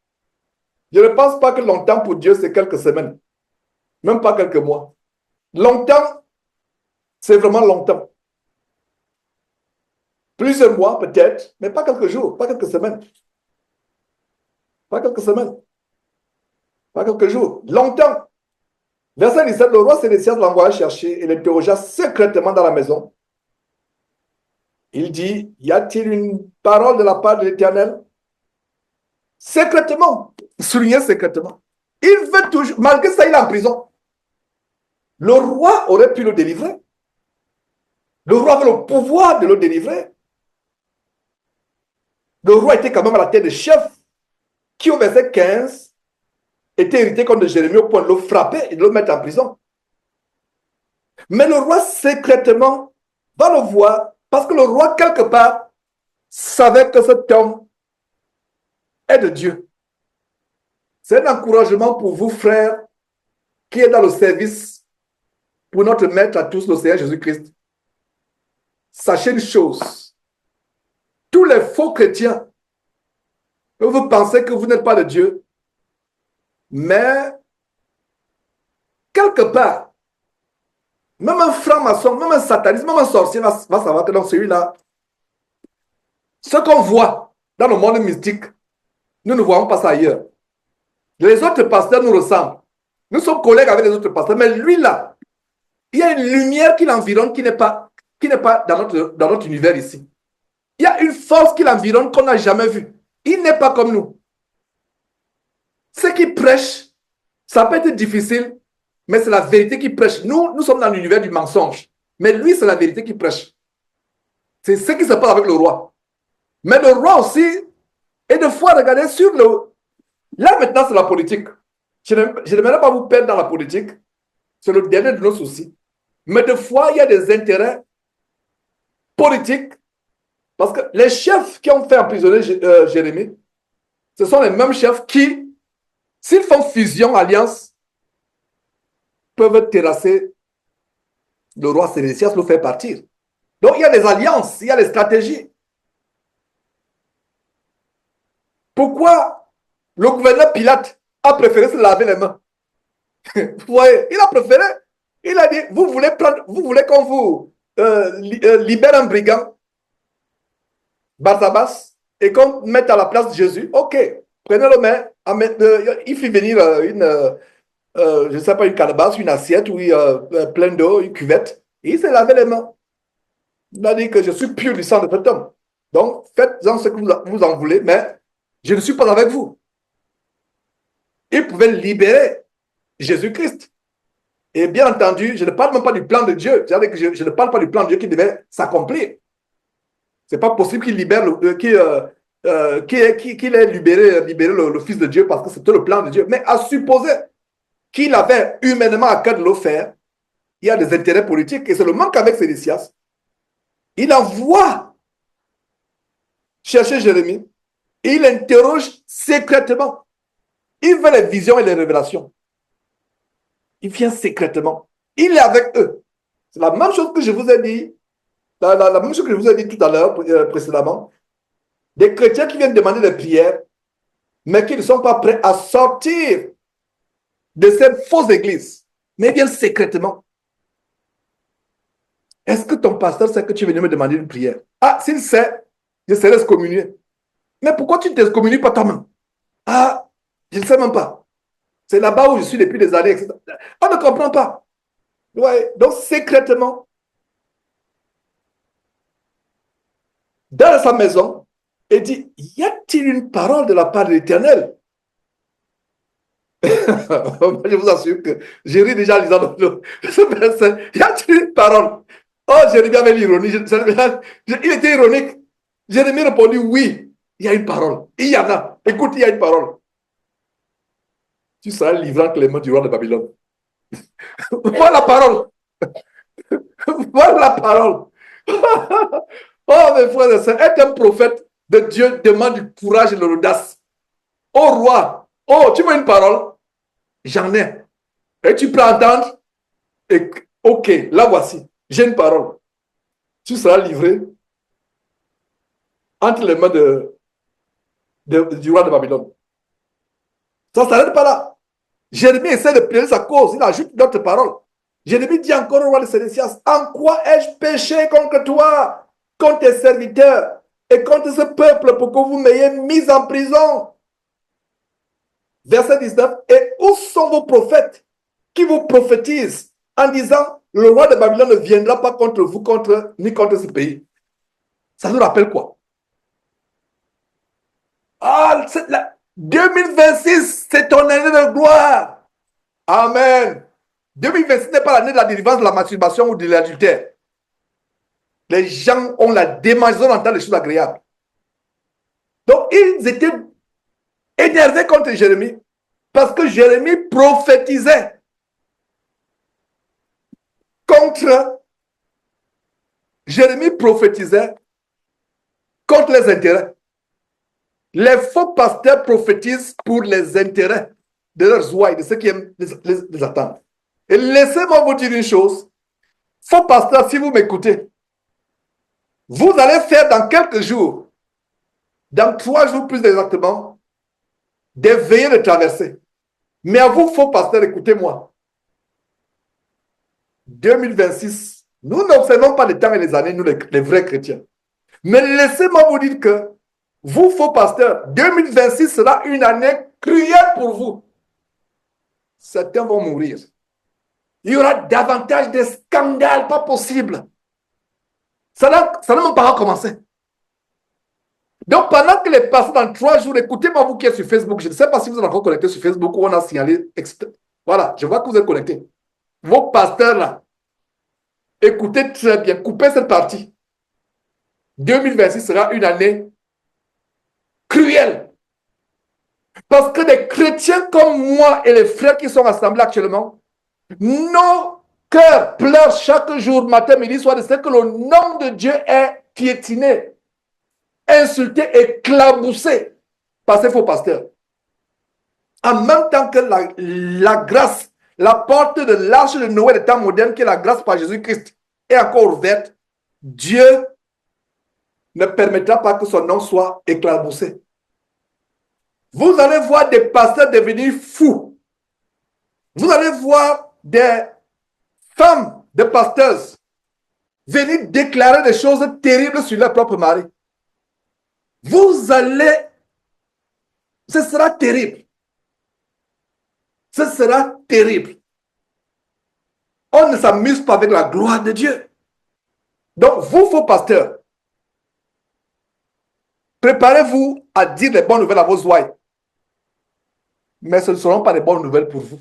Je ne pense pas que longtemps pour Dieu, c'est quelques semaines. Même pas quelques mois. Longtemps, c'est vraiment longtemps. Plusieurs mois peut-être, mais pas quelques jours, pas quelques semaines. Pas quelques semaines. Pas quelques jours. Longtemps. Verset 17, le roi Sédécias l'envoya chercher et l'interrogea secrètement dans la maison. Il dit, y a-t-il une parole de la part de l'Éternel? Secrètement. Souligné secrètement. Il veut toujours, malgré ça, il est en prison. Le roi aurait pu le délivrer. Le roi avait le pouvoir de le délivrer. Le roi était quand même à la tête des chefs qui, au verset 15, était hérité comme de Jérémie au point de le frapper et de le mettre en prison. Mais le roi secrètement va le voir parce que le roi, quelque part, savait que cet homme est de Dieu. C'est un encouragement pour vous, frères, qui est dans le service pour notre maître à tous, le Seigneur Jésus-Christ. Sachez une chose, tous les faux chrétiens, vous pensez que vous n'êtes pas de Dieu, mais quelque part, même un franc-maçon, même un sataniste, même un sorcier va savoir que dans celui-là, ce qu'on voit dans le monde mystique, nous ne voyons pas ça ailleurs. Les autres pasteurs nous ressemblent. Nous sommes collègues avec les autres pasteurs, mais lui-là, il y a une lumière qui l'environne qui n'est pas dans notre univers ici. Il y a une force qui l'environne qu'on n'a jamais vue. Il n'est pas comme nous. Ce qui prêche, ça peut être difficile, mais c'est la vérité qui prêche. Nous sommes dans l'univers du mensonge. Mais lui, c'est la vérité qui prêche. C'est ce qui se passe avec le roi. Mais le roi aussi, et de fois, regardez sur le... Là, maintenant, c'est la politique. Je n'aimerais pas vous perdre dans la politique. C'est le dernier de nos soucis. Mais de fois, il y a des intérêts politiques. Parce que les chefs qui ont fait emprisonner Jérémie, ce sont les mêmes chefs qui, s'ils font fusion, alliance, peuvent terrasser le roi Sédécias, le faire partir. Donc, il y a des alliances, il y a des stratégies. Pourquoi le gouverneur Pilate a préféré se laver les mains? Vous voyez, il a préféré. Il a dit, vous voulez qu'on vous libère un brigand, Barsabbas, et qu'on mette à la place de Jésus? Ok, prenez-le, mais il fit venir je ne sais pas, une calebasse, une assiette, oui, plein d'eau, une cuvette, et il s'est lavé les mains. Il a dit que je suis pur du sang de cet homme. Donc, faites-en ce que vous en voulez, mais je ne suis pas avec vous. Il pouvait libérer Jésus-Christ. Et bien entendu, je ne parle même pas du plan de Dieu. C'est-à-dire que je ne parle pas du plan de Dieu qui devait s'accomplir. Ce n'est pas possible qu'il libère, qu'il ait libéré le Fils de Dieu parce que c'était le plan de Dieu. Mais à supposer qu'il avait humainement à cœur de le faire, il y a des intérêts politiques. Et c'est le manque avec Sédécias. Il envoie chercher Jérémie et il interroge secrètement. Il veut les visions et les révélations. Il vient secrètement. Il est avec eux. C'est la même chose que je vous ai dit, la même chose que je vous ai dit tout à l'heure, précédemment. Des chrétiens qui viennent demander des prières, mais qui ne sont pas prêts à sortir de ces fausses églises, mais ils viennent secrètement. Est-ce que ton pasteur sait que tu es venu me demander une prière? Ah, s'il sait, je serai excommunié. Mais pourquoi tu ne t'excommunies pas toi-même? Ah, je ne sais même pas. C'est là-bas où je suis depuis des années, etc. On ne comprend pas. Ouais. Donc, secrètement, dans sa maison, il dit, y a-t-il une parole de la part de l'Éternel? Je vous assure que j'ai ri déjà en lisant ce verset. Y a-t-il une parole? Oh, Jérémie avait l'ironie. Il était ironique. Jérémie répondit, oui, il y a une parole. Il y en a. Écoute, il y a une parole. Tu seras livré entre les mains du roi de Babylone. Voilà la parole. Voilà la parole. Oh, mes frères et sœurs, être un prophète, de Dieu demande du courage et de l'audace. Oh roi, oh, tu veux une parole? J'en ai. Et tu peux entendre? Et, ok, là voici, j'ai une parole. Tu seras livré entre les mains du roi de Babylone. Ça ne s'arrête pas là. Jérémie essaie de plaider sa cause. Il ajoute d'autres paroles. Jérémie dit encore au roi de Sédécias, en quoi ai-je péché contre toi, contre tes serviteurs et contre ce peuple pour que vous m'ayez mis en prison? Verset 19. Et où sont vos prophètes qui vous prophétisent en disant, le roi de Babylone ne viendra pas contre vous, ni contre ce pays? Ça nous rappelle quoi? Ah, 2026, c'est ton année de gloire. Amen. 2026 n'est pas l'année de la délivrance, de la masturbation ou de l'adultère. Les gens ont la démangeaison d'entendre les choses agréables. Donc, ils étaient énervés contre Jérémie parce que Jérémie prophétisait contre les intérêts. Les faux pasteurs prophétisent pour les intérêts de leurs ouailles, de ceux qui aiment les attendre. Et laissez-moi vous dire une chose. Faux pasteurs, si vous m'écoutez, vous allez faire dans quelques jours, dans 3 jours plus exactement, des veillées de traversée. Mais à vous, faux pasteurs, écoutez-moi. 2026, nous n'observons pas les temps et les années, nous les vrais chrétiens. Mais laissez-moi vous dire que vous, faux pasteurs, 2026 sera une année cruelle pour vous. Certains vont mourir. Il y aura davantage de scandales, pas possible. Ça n'a même pas commencé. Donc, pendant que les pasteurs, dans 3 jours, écoutez-moi, vous qui êtes sur Facebook, je ne sais pas si vous êtes encore connectés sur Facebook ou on a signalé. Voilà, je vois que vous êtes connectés. Vos pasteurs là, écoutez très bien, coupez cette partie. 2026 sera une année cruelle. Parce que des chrétiens comme moi et les frères qui sont rassemblés actuellement, nos cœurs pleurent chaque jour, matin, midi, soir, de ce que le nom de Dieu est piétiné, insulté, éclaboussé par ces faux pasteurs. En même temps que la grâce, la porte de l'arche de Noël des temps modernes, qui est la grâce par Jésus-Christ, est encore ouverte, Dieu ne permettra pas que son nom soit éclaboussé. Vous allez voir des pasteurs devenir fous. Vous allez voir des femmes de pasteurs venir déclarer des choses terribles sur leur propre mari. Ce sera terrible. Ce sera terrible. On ne s'amuse pas avec la gloire de Dieu. Donc, vous, faux pasteurs, préparez-vous à dire les bonnes nouvelles à vos ouailles. Mais ce ne seront pas des bonnes nouvelles pour vous.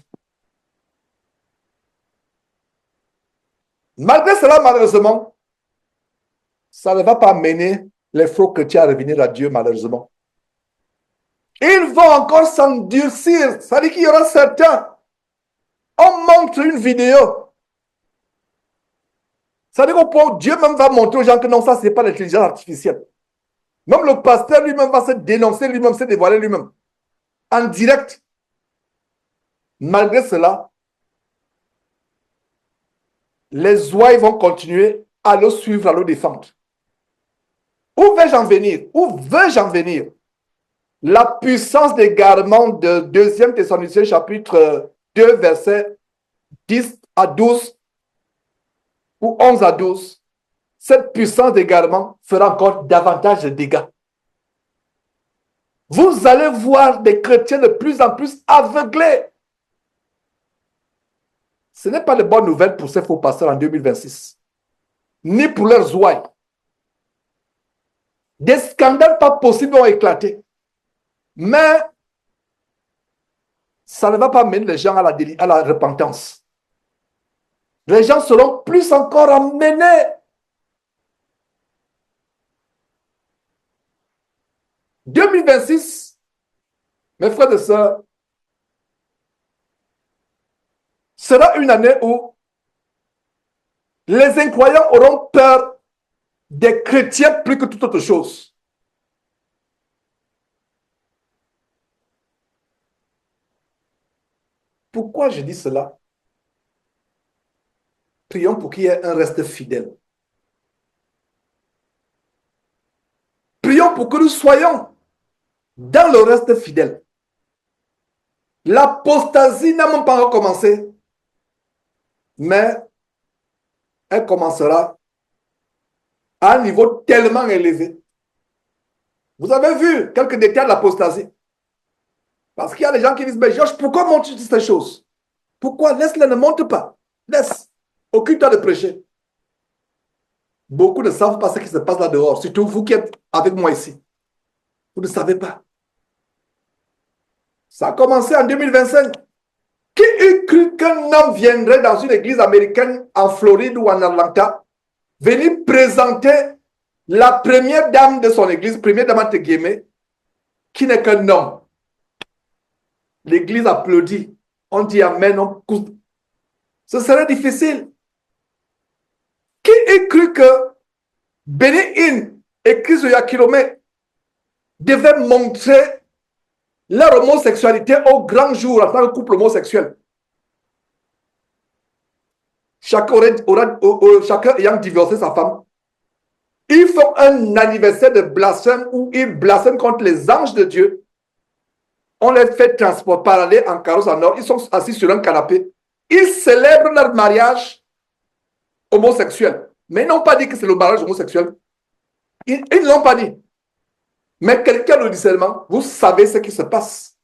Malgré cela, malheureusement, ça ne va pas mener les faux chrétiens à revenir à Dieu, malheureusement. Ils vont encore s'endurcir. Ça veut dire qu'il y aura certains. On montre une vidéo. Ça veut dire que Dieu même va montrer aux gens que non, ça, ce n'est pas l'intelligence artificielle. Même le pasteur lui-même va se dénoncer lui-même, se dévoiler lui-même. En direct. Malgré cela, les ouailles vont continuer à le suivre, à le défendre. Où vais-je en venir? Où veux-je en venir? La puissance d'égarement de 2 Thessaloniciens chapitre 2, versets 10 à 12 ou 11 à 12, cette puissance d'égarement fera encore davantage de dégâts. Vous allez voir des chrétiens de plus en plus aveuglés. Ce n'est pas de bonnes nouvelles pour ces faux pasteurs en 2026, ni pour leurs ouailles. Des scandales pas possibles ont éclaté. Mais ça ne va pas mener les gens à la repentance. Les gens seront plus encore amenés. 2026, mes frères et sœurs, sera une année où les incroyants auront peur des chrétiens plus que toute autre chose. Pourquoi je dis cela? Prions pour qu'il y ait un reste fidèle. Prions pour que nous soyons dans le reste fidèle. L'apostasie n'a même pas encore commencé, mais elle commencera à un niveau tellement élevé. Vous avez vu quelques détails de l'apostasie. Parce qu'il y a des gens qui disent, mais Georges, pourquoi montres-tu ces choses? Pourquoi? Laisse-les, ne montre pas. Laisse. Occupe-toi de prêcher. Beaucoup ne savent pas ce qui se passe là dehors, surtout vous qui êtes avec moi ici. Vous ne savez pas. Ça a commencé en 2025. Qui eût cru qu'un homme viendrait dans une église américaine en Floride ou en Atlanta, venir présenter la première dame de son église, première dame entre guillemets, qui n'est qu'un homme. L'église applaudit. On dit Amen. Ce serait difficile. Qui eût cru que Benny Hinn et Chris Oyakilome devaient montrer leur homosexualité au grand jour en tant que couple homosexuel? Chacun ayant divorcé sa femme, ils font un anniversaire de blasphème où ils blasphèment contre les anges de Dieu. On les fait transporter, parallèle en carrosse en or. Ils sont assis sur un canapé. Ils célèbrent leur mariage homosexuel. Mais ils n'ont pas dit que c'est le mariage homosexuel. Ils ne l'ont pas dit. Mais quelqu'un le discernement, vous savez ce qui se passe.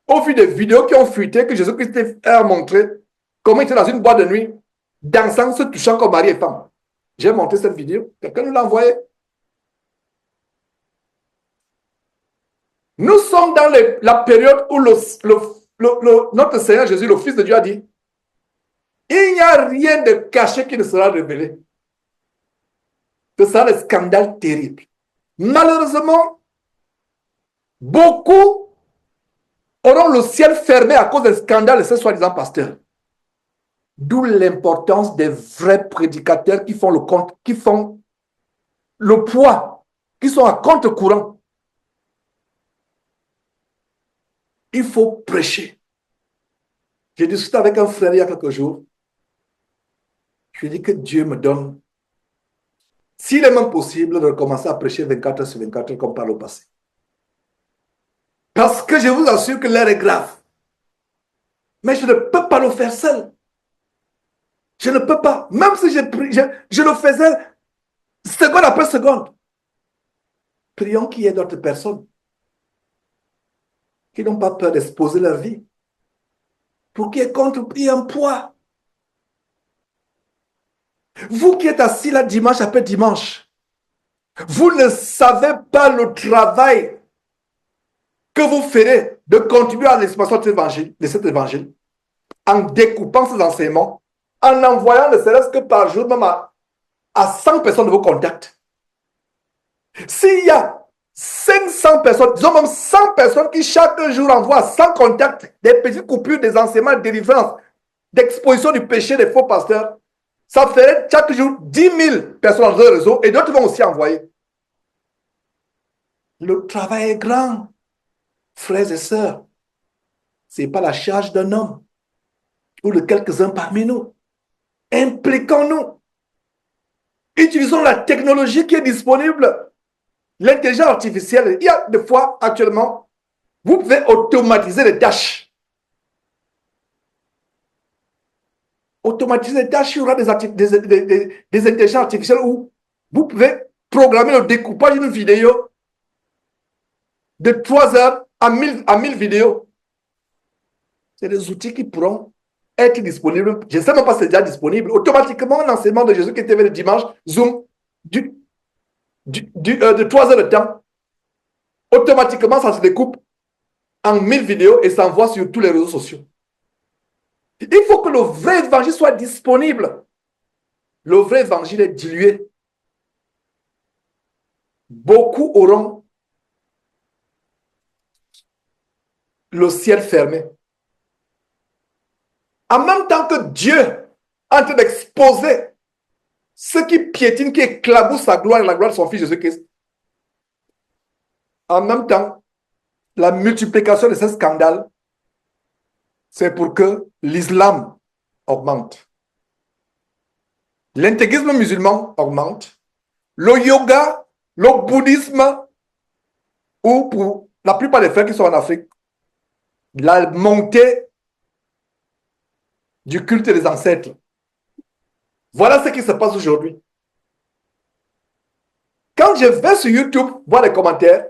Au vu des vidéos qui ont fuité, que Jésus-Christ a montré comment il était dans une boîte de nuit, dansant, se touchant comme mari et femme. J'ai montré cette vidéo. Quelqu'un nous l'a envoyé. Nous sommes dans la période où notre Seigneur Jésus, le Fils de Dieu, a dit, il n'y a rien de caché qui ne sera révélé. Ce sera un scandale terrible. Malheureusement, beaucoup auront le ciel fermé à cause des scandales de ces soi-disant pasteurs. D'où l'importance des vrais prédicateurs qui font le compte, qui font le poids, qui sont à contre-courant. Il faut prêcher. J'ai discuté avec un frère il y a quelques jours. Je lui ai dit que Dieu me donne, s'il est même possible, de recommencer à prêcher 24 heures sur 24 heures comme par le passé. Parce que je vous assure que l'air est grave. Mais je ne peux pas le faire seul. Je ne peux pas. Même si je le faisais seconde après seconde. Prions qu'il y ait d'autres personnes qui n'ont pas peur d'exposer leur vie pour qu'il y ait contre un poids. Vous qui êtes assis là dimanche après dimanche, vous ne savez pas le travail que vous ferez de contribuer à l'expansion de cet évangile en découpant ces enseignements, en envoyant ne serait-ce que par jour même à 100 personnes de vos contacts. S'il y a 500 personnes, disons même 100 personnes qui chaque jour envoient 100 contacts des petites coupures des enseignements de délivrance, d'exposition du péché des faux pasteurs, ça ferait chaque jour 10 000 personnes dans le réseau et d'autres vont aussi envoyer. Le travail est grand, frères et sœurs. Ce n'est pas la charge d'un homme ou de quelques-uns parmi nous. Impliquons-nous. Utilisons la technologie qui est disponible. L'intelligence artificielle, il y a des fois actuellement, vous pouvez automatiser les tâches. Automatiser les tâches, il y aura des intelligences artificielles où vous pouvez programmer le découpage d'une vidéo de 3 heures à 1000 vidéos. C'est des outils qui pourront être disponibles. Je ne sais même pas si c'est déjà disponible. Automatiquement, un enseignement de Jésus qui était le dimanche, Zoom, de 3 heures de temps, automatiquement, ça se découpe en 1000 vidéos et s'envoie sur tous les réseaux sociaux. Il faut que le vrai évangile soit disponible. Le vrai évangile est dilué. Beaucoup auront le ciel fermé. En même temps que Dieu est en train d'exposer ce qui piétine, qui éclabousse sa gloire et la gloire de son Fils Jésus-Christ. En même temps, la multiplication de ces scandales c'est pour que l'islam augmente. L'intégrisme musulman augmente. Le yoga, le bouddhisme, ou pour la plupart des frères qui sont en Afrique, la montée du culte des ancêtres. Voilà ce qui se passe aujourd'hui. Quand je vais sur YouTube voir les commentaires,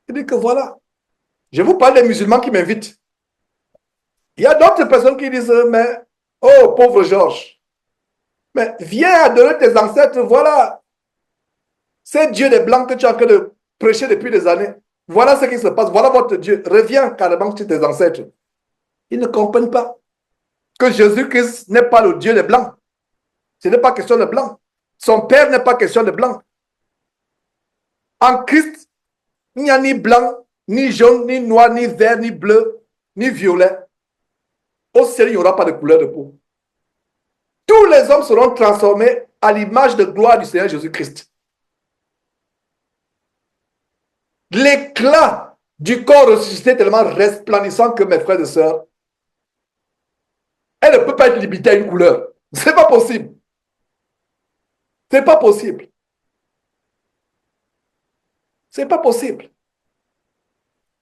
je dis que voilà, je vous parle des musulmans qui m'invitent. Il y a d'autres personnes qui disent, mais, oh, pauvre Georges, mais viens adorer tes ancêtres, voilà, c'est Dieu des Blancs que tu es en train de prêcher depuis des années. Voilà ce qui se passe, voilà votre Dieu. Reviens carrément chez tes ancêtres. Ils ne comprennent pas que Jésus-Christ n'est pas le Dieu des Blancs. Ce n'est pas question de blanc. Son père n'est pas question de blanc. En Christ, il n'y a ni blanc, ni jaune, ni noir, ni vert, ni bleu, ni violet. Au ciel, il n'y aura pas de couleur de peau. Tous les hommes seront transformés à l'image de gloire du Seigneur Jésus-Christ. L'éclat du corps ressuscité est tellement resplendissant que mes frères et sœurs, elle ne peut pas être limitée à une couleur. Ce n'est pas possible. Ce n'est pas possible. Ce n'est pas possible.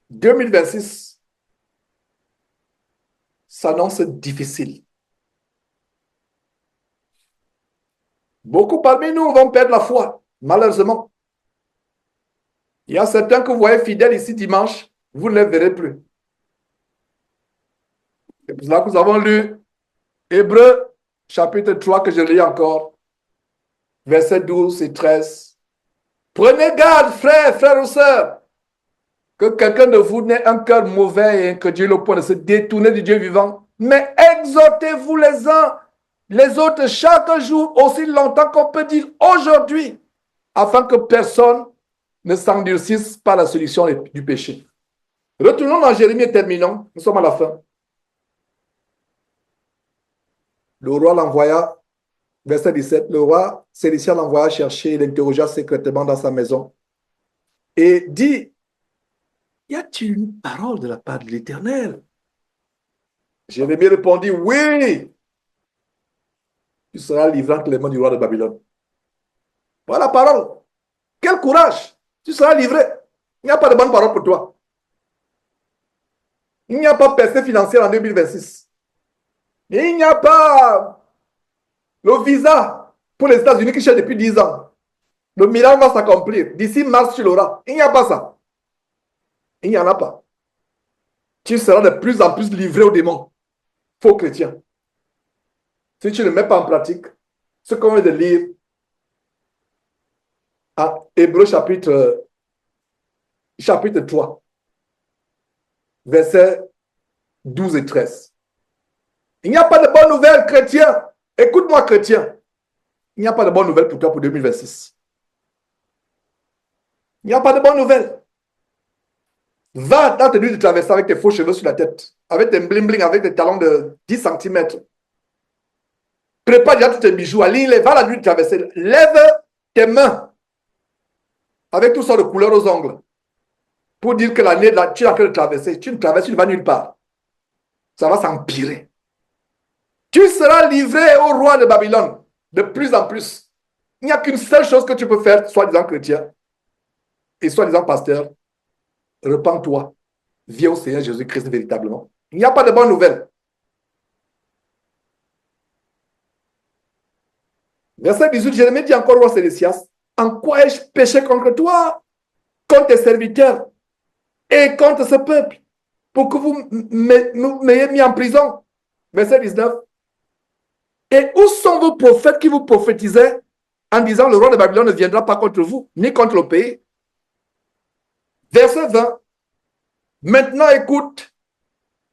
2026 s'annonce difficile. Beaucoup parmi nous vont perdre la foi, malheureusement. Il y a certains que vous voyez fidèles ici dimanche, vous ne les verrez plus. C'est pour cela que nous avons lu Hébreux chapitre 3 que je lis encore, versets 12 et 13. Prenez garde, frères ou sœurs, que quelqu'un de vous n'ait un cœur mauvais et incrédule au point de se détourner du Dieu vivant. Mais exhortez-vous les uns les autres chaque jour, aussi longtemps qu'on peut dire aujourd'hui, afin que personne ne s'endurcisse par la solution du péché. Retournons dans Jérémie et terminons. Nous sommes à la fin. Le roi l'envoya, verset 17, le roi Sédécia l'envoya chercher, il l'interrogea secrètement dans sa maison et dit, y a-t-il une parole de la part de l'Éternel? Jérémie répondit, oui, tu seras livré entre les mains du roi de Babylone. Voilà la parole. Quel courage! Tu seras livré. Il n'y a pas de bonne parole pour toi. Il n'y a pas de percée financière en 2026. Il n'y a pas le visa pour les États-Unis qui cherchent depuis 10 ans. Le miracle va s'accomplir. D'ici mars, tu l'auras. Il n'y a pas ça. Il n'y en a pas. Tu seras de plus en plus livré aux démons. Faux chrétiens. Si tu ne mets pas en pratique ce qu'on vient de lire à Hébreux chapitre 3, versets 12 et 13. Il n'y a pas de bonne nouvelle, chrétien. Écoute-moi, chrétien. Il n'y a pas de bonne nouvelle pour toi pour 2026. Il n'y a pas de bonne nouvelle. Va dans tes nuits de traverser avec tes faux cheveux sur la tête, avec tes bling-bling, avec des talons de 10 cm. Prépare déjà tous tes bijoux, aligne-les, va la nuit de traverser. Lève tes mains avec toutes sortes de couleurs aux ongles pour dire que l'année, tu es en train de traverser. Tu ne traverses, tu ne vas nulle part. Ça va s'empirer. Tu seras livré au roi de Babylone de plus en plus. Il n'y a qu'une seule chose que tu peux faire, soi-disant chrétien et soi-disant pasteur. Repends-toi. Viens au Seigneur Jésus-Christ véritablement. Il n'y a pas de bonne nouvelle. Verset 18, Jérémie dit encore au roi Sédécias, en quoi ai-je péché contre toi, contre tes serviteurs et contre ce peuple, pour que vous m'ayez mis en prison? Verset 19. Et où sont vos prophètes qui vous prophétisaient en disant le roi de Babylone ne viendra pas contre vous, ni contre le pays? Verset 20. Maintenant écoute,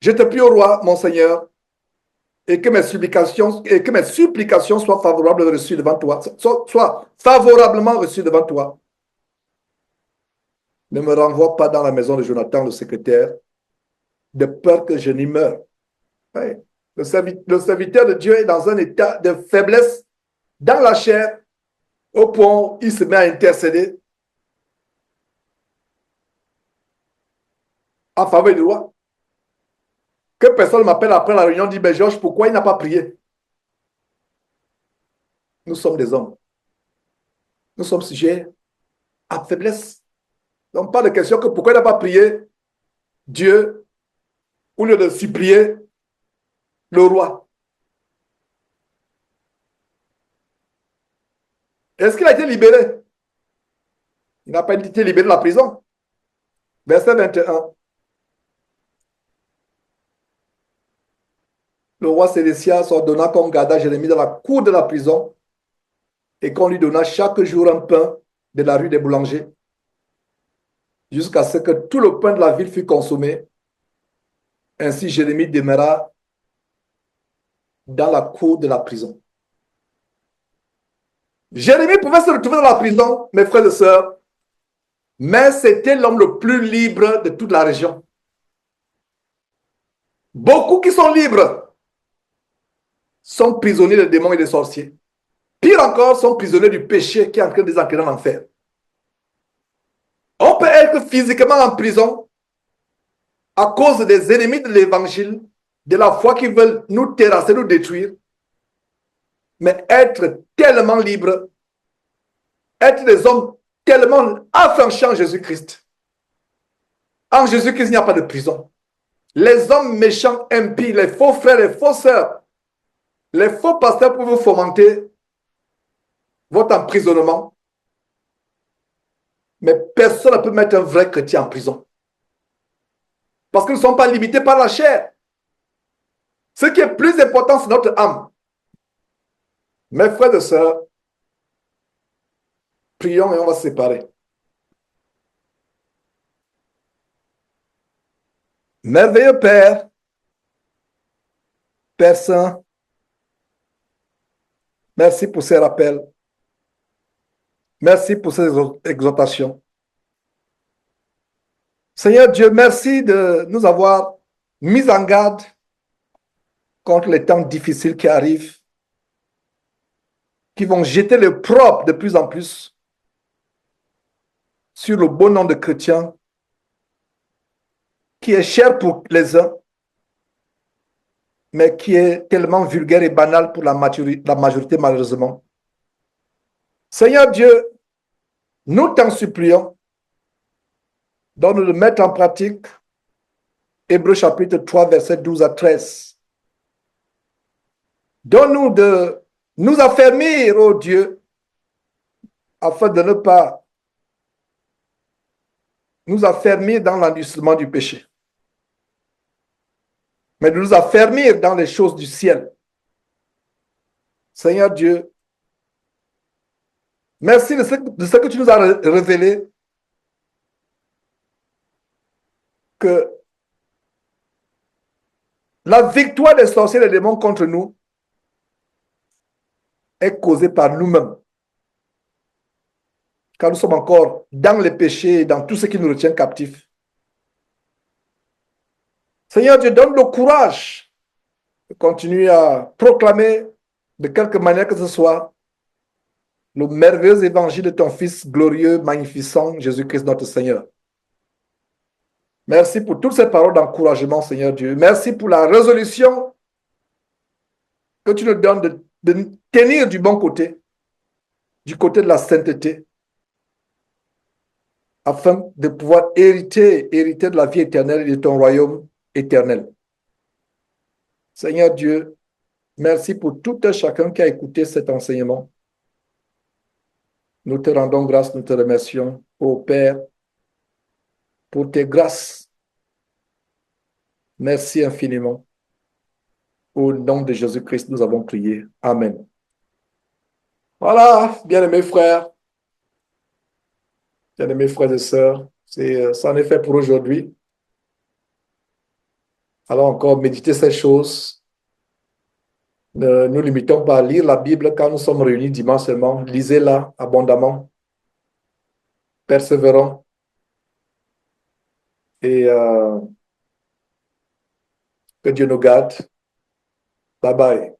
je te prie au roi, mon Seigneur, et que mes supplications soient favorablement reçues devant toi, soient favorablement reçues devant toi. Ne me renvoie pas dans la maison de Jonathan, le secrétaire, de peur que je n'y meure. Oui. Le serviteur de Dieu est dans un état de faiblesse dans la chair, au point où il se met à intercéder en faveur du roi. Que personne m'appelle après la réunion, dit, ben Georges, pourquoi il n'a pas prié? Nous sommes des hommes. Nous sommes sujets à faiblesse. Donc, pas de question que pourquoi il n'a pas prié Dieu au lieu de supplier le roi. Est-ce qu'il a été libéré? Il n'a pas été libéré de la prison. Verset 21. Le roi Sédécias ordonna qu'on garda Jérémie dans la cour de la prison et qu'on lui donna chaque jour un pain de la rue des boulangers jusqu'à ce que tout le pain de la ville fût consommé. Ainsi, Jérémie demeura dans la cour de la prison. Jérémie pouvait se retrouver dans la prison, mes frères et sœurs, mais c'était l'homme le plus libre de toute la région. Beaucoup qui sont libres sont prisonniers des démons et des sorciers. Pire encore, sont prisonniers du péché qui est en train de les entraîner en enfer. On peut être physiquement en prison à cause des ennemis de l'évangile, de la foi qui veulent nous terrasser, nous détruire, mais être tellement libre, être des hommes tellement affranchis en Jésus-Christ. En Jésus-Christ, il n'y a pas de prison. Les hommes méchants, impies, les faux frères, les faux sœurs, les faux pasteurs pour vous fomenter votre emprisonnement. Mais personne ne peut mettre un vrai chrétien en prison. Parce qu'ils ne sont pas limités par la chair. Ce qui est plus important, c'est notre âme. Mes frères et sœurs, prions et on va se séparer. Merveilleux Père, Père Saint, merci pour ces rappels. Merci pour ces exhortations. Seigneur Dieu, merci de nous avoir mis en garde contre les temps difficiles qui arrivent, qui vont jeter le propre de plus en plus sur le bon nom de chrétien, qui est cher pour les uns, mais qui est tellement vulgaire et banal pour la majorité malheureusement. Seigneur Dieu, nous t'en supplions, donne-nous de mettre en pratique Hébreux chapitre 3, versets 12 à 13. Donne-nous de nous affermir, ô Dieu, afin de ne pas nous affermir dans l'endurcissement du péché, mais de nous affermir dans les choses du ciel. Seigneur Dieu, merci de ce que tu nous as révélé, que la victoire des sorciers et des démons contre nous est causée par nous-mêmes. Car nous sommes encore dans les péchés et dans tout ce qui nous retient captifs. Seigneur Dieu, donne le courage de continuer à proclamer de quelque manière que ce soit le merveilleux évangile de ton Fils glorieux, magnificent, Jésus-Christ notre Seigneur. Merci pour toutes ces paroles d'encouragement, Seigneur Dieu. Merci pour la résolution que tu nous donnes de tenir du bon côté, du côté de la sainteté, afin de pouvoir hériter de la vie éternelle et de ton royaume éternel. Seigneur Dieu, merci pour tout un chacun qui a écouté cet enseignement. Nous te rendons grâce, nous te remercions, ô Père, pour tes grâces. Merci infiniment. Au nom de Jésus-Christ, nous avons prié. Amen. Voilà, bien-aimés frères, bien-aimés frères et sœurs, ça en est fait pour aujourd'hui. Allons encore méditer ces choses. Ne nous limitons pas à lire la Bible quand nous sommes réunis dimanche seulement. Lisez-la abondamment. Persévérons. Et que Dieu nous garde. Bye bye.